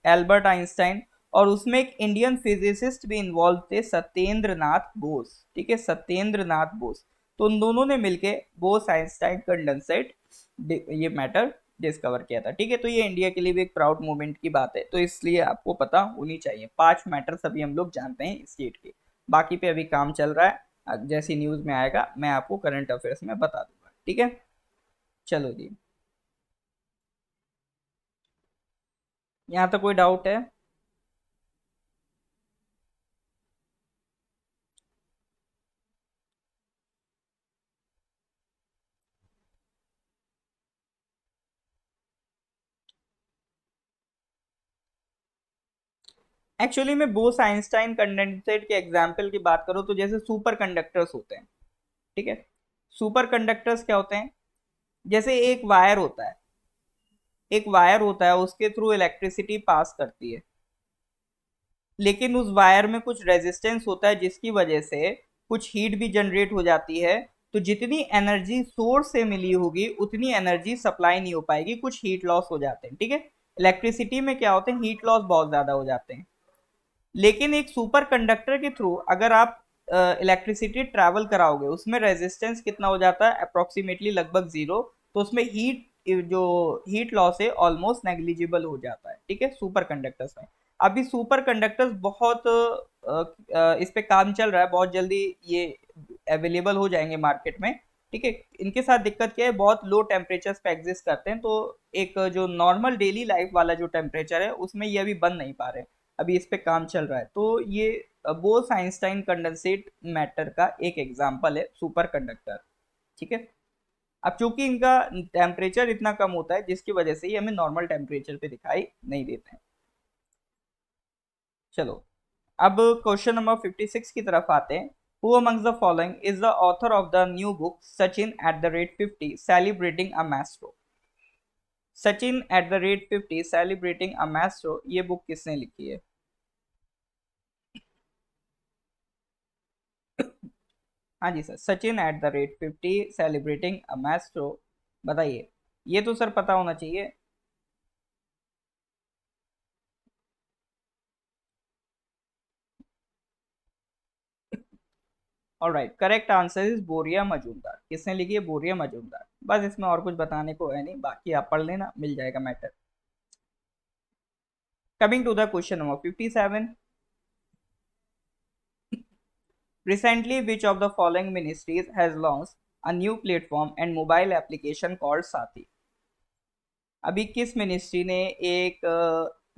एल्बर्ट आइंस्टाइन। और उसमें एक इंडियन फिजिसिस्ट भी इन्वॉल्व थे, सत्येंद्र नाथ बोस। ठीक है, सत्येंद्र नाथ बोस। तो उन दोनों ने मिलके बोस आइंस्टाइन कंडेंसेट ये मैटर डिस्कवर किया था। ठीक है, तो ये इंडिया के लिए भी एक प्राउड मोमेंट की बात है, तो इसलिए आपको पता होनी चाहिए। 5 मैटर सभी हम लोग जानते हैं स्टेट के, बाकी पे अभी काम चल रहा है, जैसी न्यूज में आएगा मैं आपको करंट अफेयर्स में बता दूंगा। ठीक है, चलो जी, यहाँ तक कोई डाउट है? एक्चुअली में बोस आइंस्टाइन कंडेंसेट के एग्जाम्पल की बात करूँ तो जैसे सुपर कंडक्टर्स होते हैं। ठीक है, सुपर कंडक्टर्स क्या होते हैं? जैसे एक वायर होता है, उसके थ्रू इलेक्ट्रिसिटी पास करती है, लेकिन उस वायर में कुछ रेजिस्टेंस होता है जिसकी वजह से कुछ हीट भी जनरेट हो जाती है। तो जितनी एनर्जी सोर्स से मिली होगी उतनी एनर्जी सप्लाई नहीं हो पाएगी, कुछ हीट लॉस हो जाते हैं। ठीक है, इलेक्ट्रिसिटी में क्या होता है? हीट लॉस बहुत ज्यादा हो जाते हैं। लेकिन एक सुपर कंडक्टर के थ्रू अगर आप इलेक्ट्रिसिटी ट्रैवल कराओगे, उसमें रेजिस्टेंस कितना हो जाता है? अप्रोक्सीमेटली लगभग जीरो। तो उसमें जो हीट लॉस है ऑलमोस्ट नेग्लिजिबल हो जाता है। ठीक है, सुपर कंडक्टर्स में। अभी सुपर कंडक्टर्स बहुत इस पे काम चल रहा है, बहुत जल्दी ये अवेलेबल हो जाएंगे मार्केट में। ठीक है, इनके साथ दिक्कत क्या है? बहुत लो टेम्परेचर पे एग्जिस्ट करते हैं, तो एक जो नॉर्मल डेली लाइफ वाला जो टेम्परेचर है उसमें ये अभी बन नहीं पा रहे। अभी इस पे काम चल रहा है, तो ये बोस आइंस्टाइन कंडेंसेट मैटर का एक एग्जांपल है सुपर कंडक्टर। ठीक है, अब चूंकि इनका टेम्परेचर इतना कम होता है जिसकी वजह से ये हमें नॉर्मल टेम्परेचर पे दिखाई नहीं देते हैं। चलो, अब क्वेश्चन नंबर 56 की तरफ आते हैं। Who amongst the following is the author of the new book Sachin at the rate 50 celebrating a maestro? Sachin at the rate 50 celebrating a maestro, ये बुक किसने लिखी है? हाँ जी sir, Sachin at the rate 50 celebrating a maestro, बताइए। ये तो sir पता होना चाहिए। ऑलराइट, करेक्ट आंसर इज बोरिया मजूमदार। किसने लिखी है? बोरिया मजूमदार। बस इसमें और कुछ बताने को है नहीं, बाकी आप पढ़ लेना, मिल जाएगा matter. Coming to the question number 57। Recently, which of the following ministries has launched a new platform and mobile application called Sathi? अभी किस मिनिस्ट्री ने एक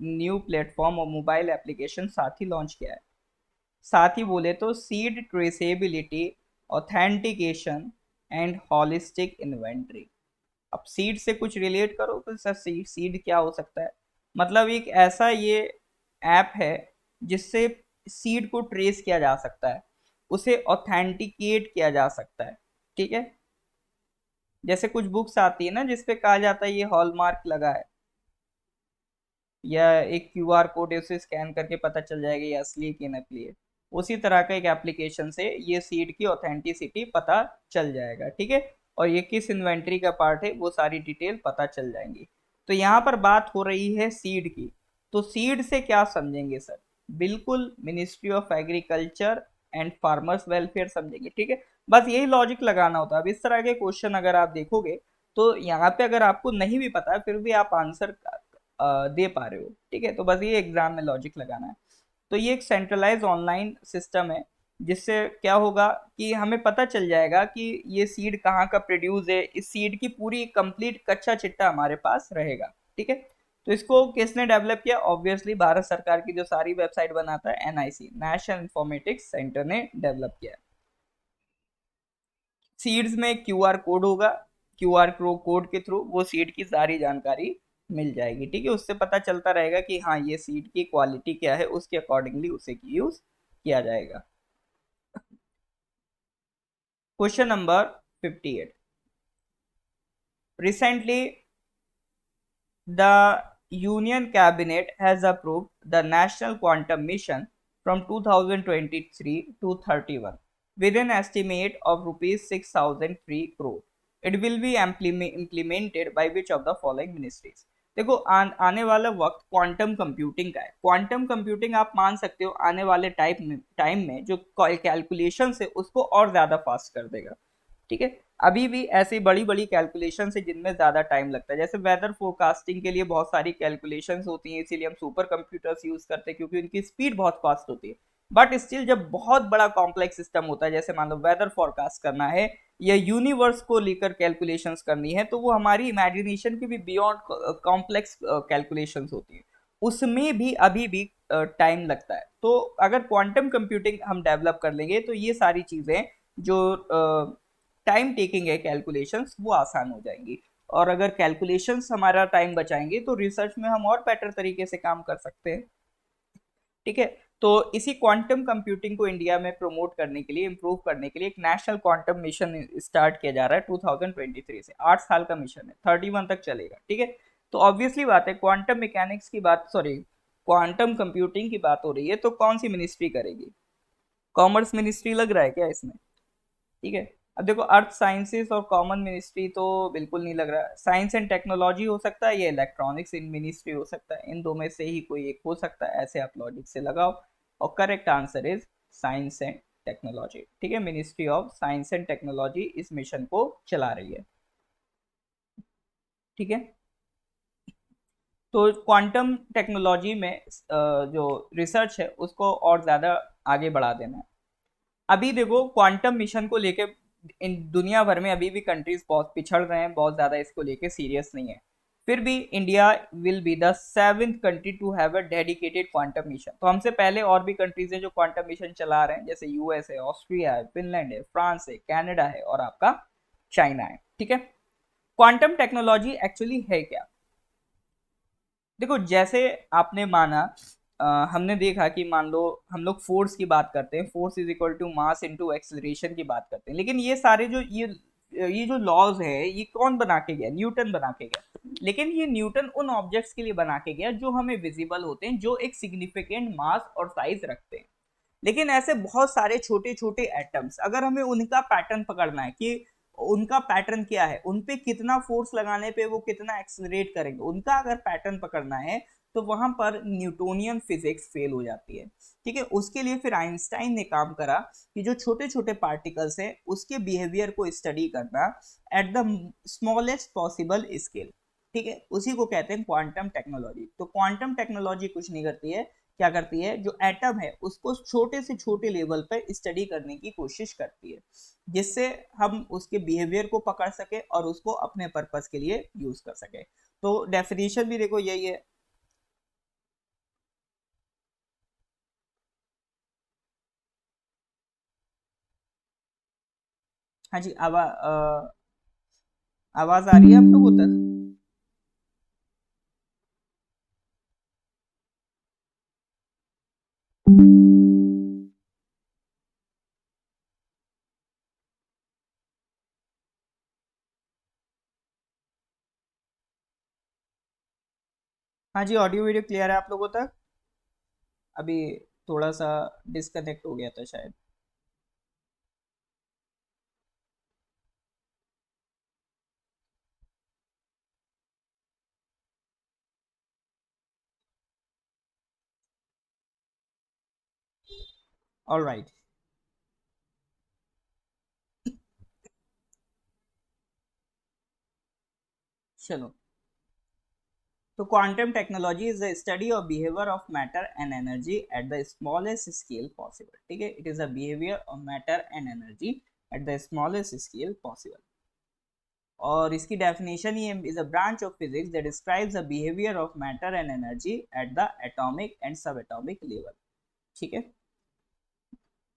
न्यू प्लेटफॉर्म और मोबाइल एप्लीकेशन साथी लॉन्च किया है? साथ ही बोले तो seed traceability, authentication and holistic inventory. अब सीड से कुछ रिलेट करो तो सर सीड सीड क्या हो सकता है? मतलब एक ऐसा ये ऐप है जिससे सीड को ट्रेस किया जा सकता है, उसे ऑथेंटिकेट किया जा सकता है। ठीक है, जैसे कुछ बुक्स आती है ना जिसपे कहा जाता है ये हॉलमार्क लगा है, या एक क्यूआर कोड है उसे स्कैन करके पता चल जाएगा ये असली है कि नकली है। उसी तरह का एक एप्लीकेशन से ये सीड की ऑथेंटिसिटी पता चल जाएगा। ठीक है, और ये किस इन्वेंट्री का पार्ट है वो सारी डिटेल पता चल जाएंगी। तो यहाँ पर बात हो रही है सीड की, तो सीड से क्या समझेंगे सर? बिल्कुल ministry of agriculture and farmers welfare समझेंगे। ठीक है, बस यही लॉजिक लगाना होता है। अब इस तरह के क्वेश्चन अगर आप देखोगे तो यहाँ पे अगर आपको नहीं भी पता है फिर भी आप आंसर दे पा रहे हो। ठीक है, तो बस ये एग्जाम में लॉजिक लगाना है। तो ये एक सेंट्रलाइज ऑनलाइन सिस्टम है जिससे क्या होगा कि हमें पता चल जाएगा कि ये सीड कहाँ का प्रोड्यूस है, इस सीड की पूरी कंप्लीट कच्चा चिट्टा हमारे पास रहेगा। ठीक है, तो इसको किसने डेवलप किया? ऑब्वियसली भारत सरकार की जो सारी वेबसाइट बनाता है एनआईसी, नेशनल इंफॉर्मेटिक्स सेंटर ने डेवलप किया। सीड्स में क्यूआर कोड होगा, क्यूआर कोड के थ्रू वो सीड की सारी जानकारी मिल जाएगी। ठीक है, उससे पता चलता रहेगा कि हाँ ये सीड की क्वालिटी क्या है, उसके अकॉर्डिंगली उसे यूज किया जाएगा। Question number 58। Recently the Union Cabinet has approved the National Quantum Mission from 2023 to 31 with an estimate of rupees 6,003 crore. It will be implemented by which of the following ministries? देखो आने वाला वक्त quantum computing का है। Quantum computing आप मान सकते हो आने वाले टाइम में जो कैलकुलेशन है उसको और ज्यादा फास्ट कर देगा। ठीक है, अभी भी ऐसी बड़ी बड़ी कैलकुलेशन है जिनमें ज्यादा टाइम लगता है। जैसे वेदर फोरकास्टिंग के लिए बहुत सारी कैलकुलेशंस होती हैं, इसीलिए हम सुपर कंप्यूटर्स यूज करते हैं क्योंकि उनकी स्पीड बहुत फास्ट होती है। बट स्टिल जब बहुत बड़ा कॉम्प्लेक्स सिस्टम होता है, जैसे मान लो वेदर फोरकास्ट करना है या यूनिवर्स को लेकर कैलकुलेशंस करनी है, तो वो हमारी इमेजिनेशन की भी बियॉन्ड कॉम्प्लेक्स कैलकुलेशंस होती है, उसमें भी अभी भी टाइम लगता है। तो अगर क्वांटम कंप्यूटिंग हम डेवलप कर लेंगे तो ये सारी चीजें जो टाइम टेकिंग है कैलकुलेशंस वो आसान हो जाएंगी। और अगर कैलकुलेशंस हमारा टाइम बचाएंगे तो रिसर्च में हम और बेटर तरीके से काम कर सकते हैं। ठीक है, तो इसी क्वांटम कंप्यूटिंग को इंडिया में प्रमोट करने के लिए, इंप्रूव करने के लिए एक नेशनल क्वांटम मिशन स्टार्ट किया जा रहा है 2023 से। 8 साल का मिशन है, 31 तक चलेगा। ठीक है, तो ऑब्वियसली बात है क्वांटम मैकेनिक्स की बात, सॉरी क्वांटम कंप्यूटिंग की बात हो रही है तो कौन सी मिनिस्ट्री करेगी? कॉमर्स मिनिस्ट्री लग रहा है क्या इसमें? ठीक है, अब देखो अर्थ साइंसेस और कॉमन मिनिस्ट्री तो बिल्कुल नहीं लग रहा। साइंस एंड टेक्नोलॉजी हो सकता है, ये इलेक्ट्रॉनिक्स इन मिनिस्ट्री हो सकता है, इन दो में से ही कोई एक हो सकता है, ऐसे आप लॉजिक से लगाओ। और correct answer is science and technology. ठीक है, ministry of science and technology इस मिशन को चला रही है। ठीक है, तो क्वांटम टेक्नोलॉजी में जो रिसर्च है उसको और ज़्यादा आगे बढ़ा देना है। अभी देखो क्वांटम मिशन को लेके इन दुनिया भर में अभी भी कंट्रीज बहुत पिछड़ रहे हैं, बहुत ज़्यादा इसको लेके सीरियस नहीं है। फिर भी India will be the 7th country to have a dedicated quantum mission. तो हमसे पहले और भी कंट्रीज हैं जो क्वांटम मिशन चला रहे हैं, जैसे यूएस है, ऑस्ट्रिया है, फिनलैंड है, फ्रांस है, कनाडा है और आपका चाइना है। ठीक है, क्वांटम टेक्नोलॉजी एक्चुअली है क्या? देखो जैसे आपने माना, हमने देखा कि मान लो हम लोग फोर्स की बात करते हैं, force is equal to mass into acceleration की बात करते हैं, लेकिन ये सारे जो ये जो लॉज है ये कौन बना के गया? न्यूटन बना के गया। लेकिन ये न्यूटन उन ऑब्जेक्ट्स के लिए बना के गया जो हमें विजिबल होते हैं, जो एक सिग्निफिकेंट मास और साइज रखते हैं। लेकिन ऐसे बहुत सारे छोटे छोटे एटम्स, अगर हमें उनका पैटर्न पकड़ना है कि उनका पैटर्न क्या है, उन पे कितना फोर्स लगाने पे वो कितना एक्सेलरेट करेंगे, उनका अगर पैटर्न पकड़ना है तो वहां पर न्यूटोनियन फिजिक्स फेल हो जाती है। ठीक है, उसके लिए फिर आइंस्टाइन ने काम करा कि जो छोटे छोटे पार्टिकल्स हैं उसके बिहेवियर को स्टडी करना at the smallest possible scale. ठीक है, उसी को कहते हैं क्वांटम टेक्नोलॉजी। तो क्वांटम टेक्नोलॉजी कुछ नहीं करती है, क्या करती है, जो एटम है उसको छोटे से छोटे लेवल पर स्टडी करने की कोशिश करती है, जिससे हम उसके बिहेवियर को पकड़ सके और उसको अपने पर्पस के लिए यूज कर सके। तो डेफिनेशन भी देखो यही है। हाँ जी, आवाज आ रही है आप लोगों तक? हाँ जी, ऑडियो वीडियो क्लियर है आप लोगों तक? अभी थोड़ा सा डिस्कनेक्ट हो गया था शायद। ऑल राइट, चलो। तो quantum technology is the study of behaviour of matter and energy at the smallest scale possible. ठीक है, it is the behaviour of matter and energy at the smallest scale possible. और इसकी definition he is a branch of physics that describes the behaviour of matter and energy at the atomic and सब atomic level. ठीक है,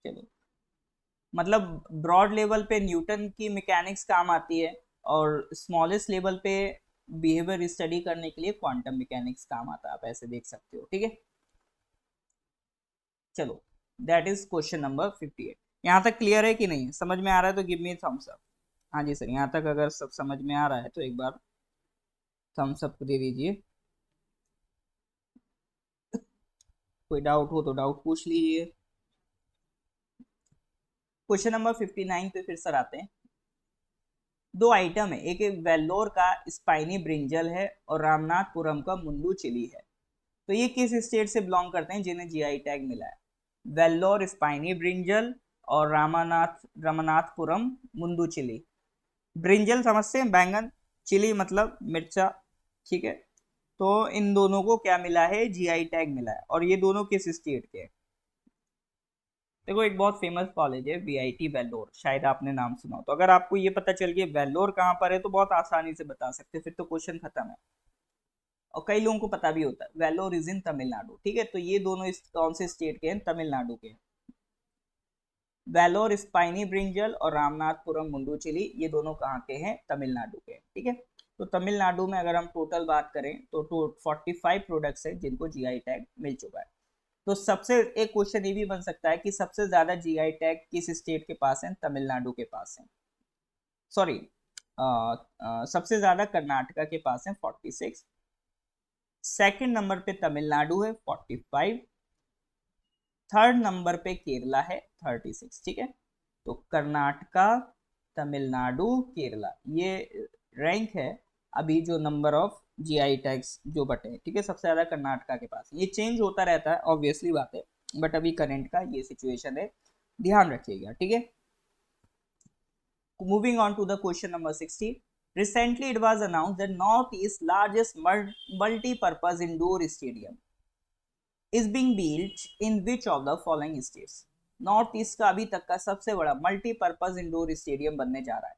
चलो। मतलब broad level पे Newton की mechanics काम आती है, और स्मॉलेस्ट लेवल पे बिहेवियर स्टडी करने के लिए क्वांटम मैकेनिक्स काम आता है, आप ऐसे देख सकते हो। ठीक है, चलो। That is question number 58। यहाँ तक क्लियर है कि नहीं, समझ में आ रहा है तो गिव मी थम्स अप। हाँ जी सर, यहाँ तक अगर सब समझ में आ रहा है तो एक बार थम्स अप दे दीजिए। कोई डाउट हो तो डाउट पूछ लीजिए। क्वेश्चन नंबर 59 पे फिर सर आते हैं। दो आइटम है, एक वेल्लोर का स्पाइनी ब्रिंजल है और रामनाथपुरम का मुंडू चिली है। तो ये किस स्टेट से बिलोंग करते हैं जिन्हें जीआई टैग मिला है? वेल्लोर स्पाइनी ब्रिंजल और रामनाथपुरम मुंडू चिली। ब्रिंजल समझते हैं, बैंगन। चिली मतलब मिर्चा। ठीक है, तो इन दोनों को क्या मिला है? जीआई टैग मिला है। और ये दोनों किस स्टेट के हैं? देखो, एक बहुत फेमस कॉलेज है वीआईटी वेल्लोर, शायद आपने नाम सुना हो। तो अगर आपको ये पता चल गया वेल्लोर कहाँ पर है तो बहुत आसानी से बता सकते हैं, फिर तो क्वेश्चन खत्म है। और कई लोगों को पता भी होता है वेल्लोर इज इन तमिलनाडु। ठीक है, तो ये दोनों इस कौन से स्टेट के हैं? तमिलनाडु के। वेलोर स्पाइनी ब्रिंजल और रामनाथपुरम मुंडुचिली, ये दोनों कहाँ के हैं? तमिलनाडु के। ठीक है, तो तमिलनाडु में अगर हम टोटल बात करें तो 45 प्रोडक्ट्स हैं जिनको जीआई टैग मिल चुका है। तो सबसे एक क्वेश्चन ये भी बन सकता है कि सबसे ज्यादा जीआई टैग किस स्टेट के पास है? तमिलनाडु के पास है। सॉरी, सबसे ज्यादा कर्नाटका के पास है 46। सेकंड नंबर पे तमिलनाडु है 45। थर्ड नंबर पे केरला है 36। ठीक है, तो कर्नाटका, तमिलनाडु, केरला, ये रैंक है अभी जो नंबर ऑफ जीआई टैग्स जो बटे हैं। ठीक है, सबसे ज्यादा कर्नाटका के पास। ये चेंज होता रहता है, ऑब्वियसली बात है, बट अभी करंट का ये सिचुएशन है, ध्यान रखिएगा। ठीक है, moving on to the question number 60। Recently it was announced that Northeast's largest multi-purpose indoor stadium is being built in which of the following states? North east का अभी तक का सबसे बड़ा मल्टीपर्पज इंडोर स्टेडियम बनने जा रहा है।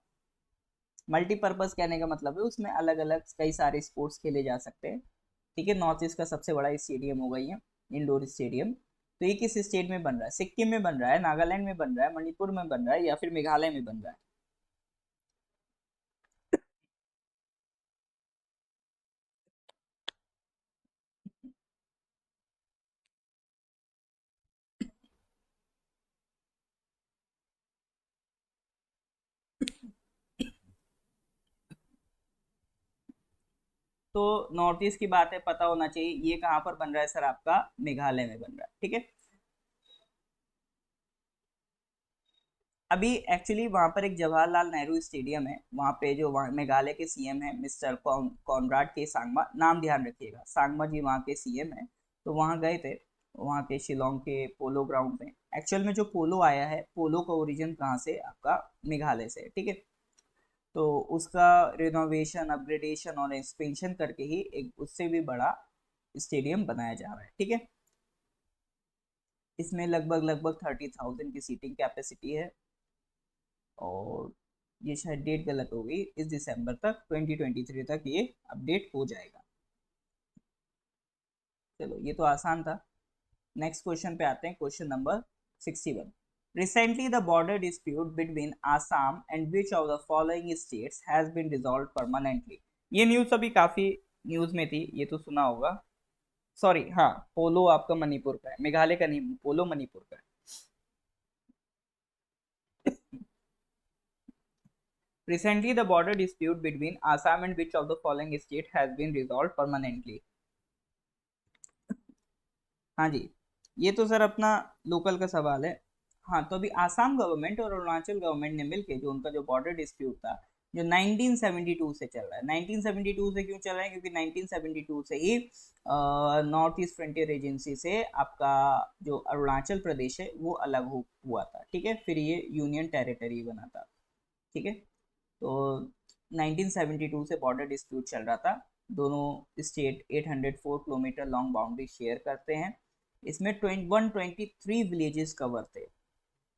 मल्टीपर्पज कहने का मतलब है उसमें अलग अलग कई सारे स्पोर्ट्स खेले जा सकते हैं। ठीक है, नॉर्थ ईस्ट का सबसे बड़ा स्टेडियम होगा ये इंडोर स्टेडियम। तो ये किस स्टेट में बन रहा है? सिक्किम में बन रहा है, नागालैंड में बन रहा है, मणिपुर में बन रहा है, या फिर मेघालय में बन रहा है? तो नॉर्थ ईस्ट की बात है, पता होना चाहिए ये कहाँ पर बन रहा है सर? आपका मेघालय में बन रहा है। ठीक है, अभी एक्चुअली वहां पर एक जवाहरलाल नेहरू स्टेडियम है, वहां पे जो वहाँ मेघालय के सीएम है मिस्टर कॉनराड के सांगमा, नाम ध्यान रखिएगा, सांगमा जी वहाँ के सीएम है। तो वहाँ गए थे, वहाँ के शिलोंग के पोलो ग्राउंड में। एक्चुअल में जो पोलो आया है, पोलो का ओरिजिन कहाँ से? आपका मेघालय से। ठीक है, तो उसका रिनोवेशन, अपग्रेडेशन और एक्सपेंशन करके ही एक उससे भी बड़ा स्टेडियम बनाया जा रहा है। ठीक है, इसमें लगभग लगभग 30,000 की सीटिंग कैपेसिटी है। और ये शायद डेट गलत हो गई, इस दिसंबर तक 2023 तक ये अपडेट हो जाएगा। चलो, ये तो आसान था। नेक्स्ट क्वेश्चन पे आते हैं, question number 61। Recently, the border dispute between Assam and which of the following states has been resolved permanently? ये न्यूज़ अभी काफी न्यूज़ में थी, ये तो सुना होगा। सॉरी, हाँ, पोलो आपका मणिपुर का है, मेघालय का नहीं, पोलो मणिपुर का है। Recently, the border dispute between Assam and which of the following state has been resolved permanently? हाँ जी, ये तो सर अपना लोकल का सवाल है। हाँ, तो अभी आसाम गवर्नमेंट और अरुणाचल गवर्नमेंट ने मिलके जो उनका जो बॉर्डर डिस्प्यूट था, जो 1972 से चल रहा है। 1972 से क्यों चल रहा है? क्योंकि 1972 से ही नॉर्थ ईस्ट फ्रंटियर एजेंसी से आपका जो अरुणाचल प्रदेश है वो अलग हुआ था। ठीक है, फिर ये यूनियन टेरिटरी बना था। ठीक है, तो 1972 से बॉर्डर डिस्प्यूट चल रहा था। दोनों state 804 kilometre long boundary share करते हैं। इसमें 123 विलेजेस कवर थे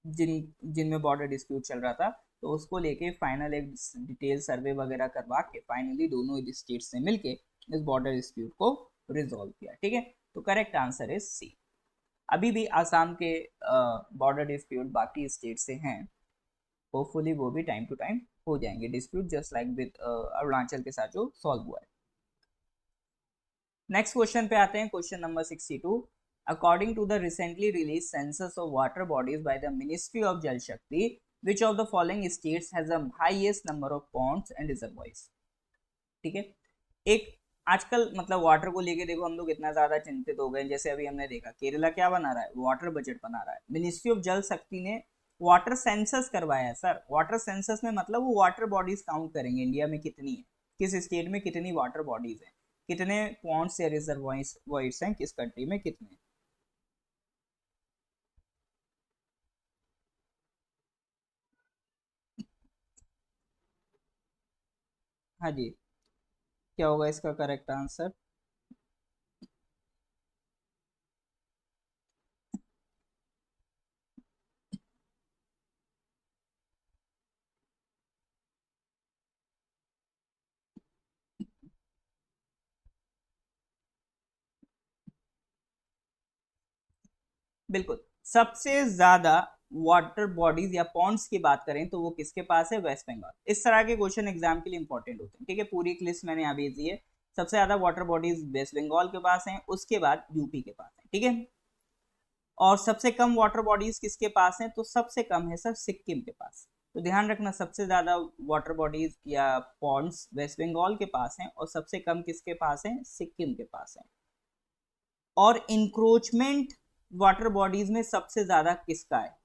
जिनमें बॉर्डर डिस्प्यूट चल रहा था। तो उसको लेके फाइनल एक डिटेल सर्वे वगैरह करवा के फाइनली दोनों स्टेट से मिलके इस बॉर्डर डिस्प्यूट को रिजॉल्व किया। ठीक है, तो करेक्ट आंसर इज सी। अभी भी आसाम के बॉर्डर डिस्प्यूट बाकी स्टेट से हैं, होपफुली वो भी टाइम टू टाइम हो जाएंगे dispute, just like with Arunachal के साथ जो सॉल्व हुआ है। नेक्स्ट क्वेश्चन पे आते हैं, question number 62। According to the recently release census of water bodies by the ministry of Jal Shakti, which of the following states has the highest number of ponds and reservoirs? ठीक है, एक आजकल मतलब वाटर को लेके देखो हम लोग इतना ज्यादा चिंतित हो गए। जैसे अभी हमने देखा केरला क्या बना रहा है, वाटर बजट बना रहा है। मिनिस्ट्री ऑफ जल शक्ति ने वाटर सेंसस करवाया है सर। वाटर सेंसस में मतलब वो वाटर बॉडीज काउंट करेंगे इंडिया में कितनी है, किस स्टेट में कितनी वाटर बॉडीज हैं, कितने पॉन्ड्स या रिजर्वॉयर्स हैं किस कंट्री में कितने। हाँ जी, क्या होगा इसका करेक्ट आंसर? बिल्कुल, सबसे ज्यादा वाटर बॉडीज या पॉन्ड्स की बात करें तो वो किसके पास है? वेस्ट बंगाल। इस तरह के क्वेश्चन एग्जाम के लिए इंपॉर्टेंट होते हैं। ठीक है, पूरी एक लिस्ट मैंने यहाँ भेज दी है। सबसे ज्यादा वाटर बॉडीज वेस्ट बंगाल के पास हैं, उसके बाद यूपी के पास है। ठीक है, और सबसे कम वाटर बॉडीज किसके पास हैं? तो सबसे कम है सर सिक्किम के पास। तो ध्यान रखना, सबसे ज्यादा वाटर बॉडीज या पॉन्ड्स वेस्ट बंगाल के पास हैं और सबसे कम किसके पास हैं? सिक्किम के पास हैं। और इंक्रोचमेंट वाटर बॉडीज में सबसे ज्यादा किसका है?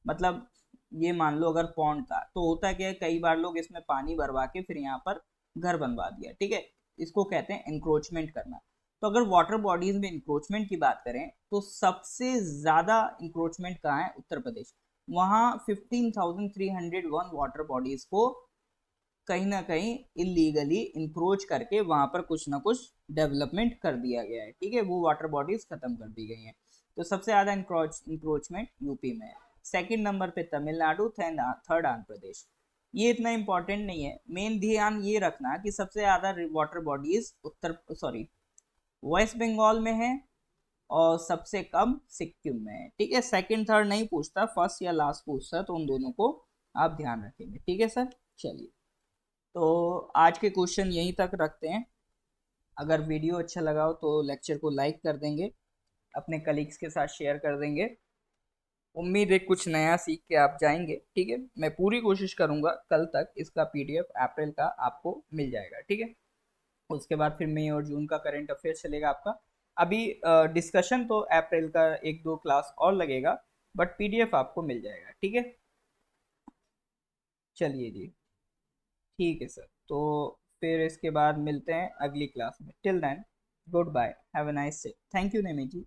मतलब ये मान लो अगर पॉन्ड था तो होता क्या है, कई बार लोग इसमें पानी भरवा के फिर यहाँ पर घर बनवा दिया। ठीक है, इसको कहते हैं इंक्रोचमेंट करना। तो अगर वाटर बॉडीज में इंक्रोचमेंट की बात करें तो सबसे ज्यादा इंक्रोचमेंट कहाँ है? उत्तर प्रदेश। वहाँ 15,301 वाटर बॉडीज को कहीं ना कहीं इलीगली इंक्रोच करके वहां पर कुछ ना कुछ डेवलपमेंट कर दिया गया है। ठीक है, वो वाटर बॉडीज खत्म कर दी गई हैं। तो सबसे ज्यादा इंक्रोचमेंट यूपी में है। सेकंड नंबर पे तमिलनाडु, थर्ड आंध्र प्रदेश। ये इतना इंपॉर्टेंट नहीं है, मेन ध्यान ये रखना कि सबसे ज्यादा वाटर बॉडीज उत्तर सॉरी वेस्ट बंगाल में है और सबसे कम सिक्किम में है। ठीक है, सेकंड थर्ड नहीं पूछता, फर्स्ट या लास्ट पूछता, तो उन दोनों को आप ध्यान रखेंगे। ठीक है सर, चलिए, तो आज के क्वेश्चन यहीं तक रखते हैं। अगर वीडियो अच्छा लगा हो तो लेक्चर को लाइक कर देंगे, अपने कलीग्स के साथ शेयर कर देंगे। उम्मीद है कुछ नया सीख के आप जाएंगे। ठीक है, मैं पूरी कोशिश करूंगा कल तक इसका पीडीएफ अप्रैल का आपको मिल जाएगा। ठीक है, उसके बाद फिर मई और जून का करंट अफेयर चलेगा आपका। अभी डिस्कशन तो अप्रैल का एक दो क्लास और लगेगा, बट पीडीएफ आपको मिल जाएगा। ठीक है, चलिए जी, ठीक है सर, तो फिर इसके बाद मिलते हैं अगली क्लास में। Till then, good bye, have a nice day. Thank you Nemi ji.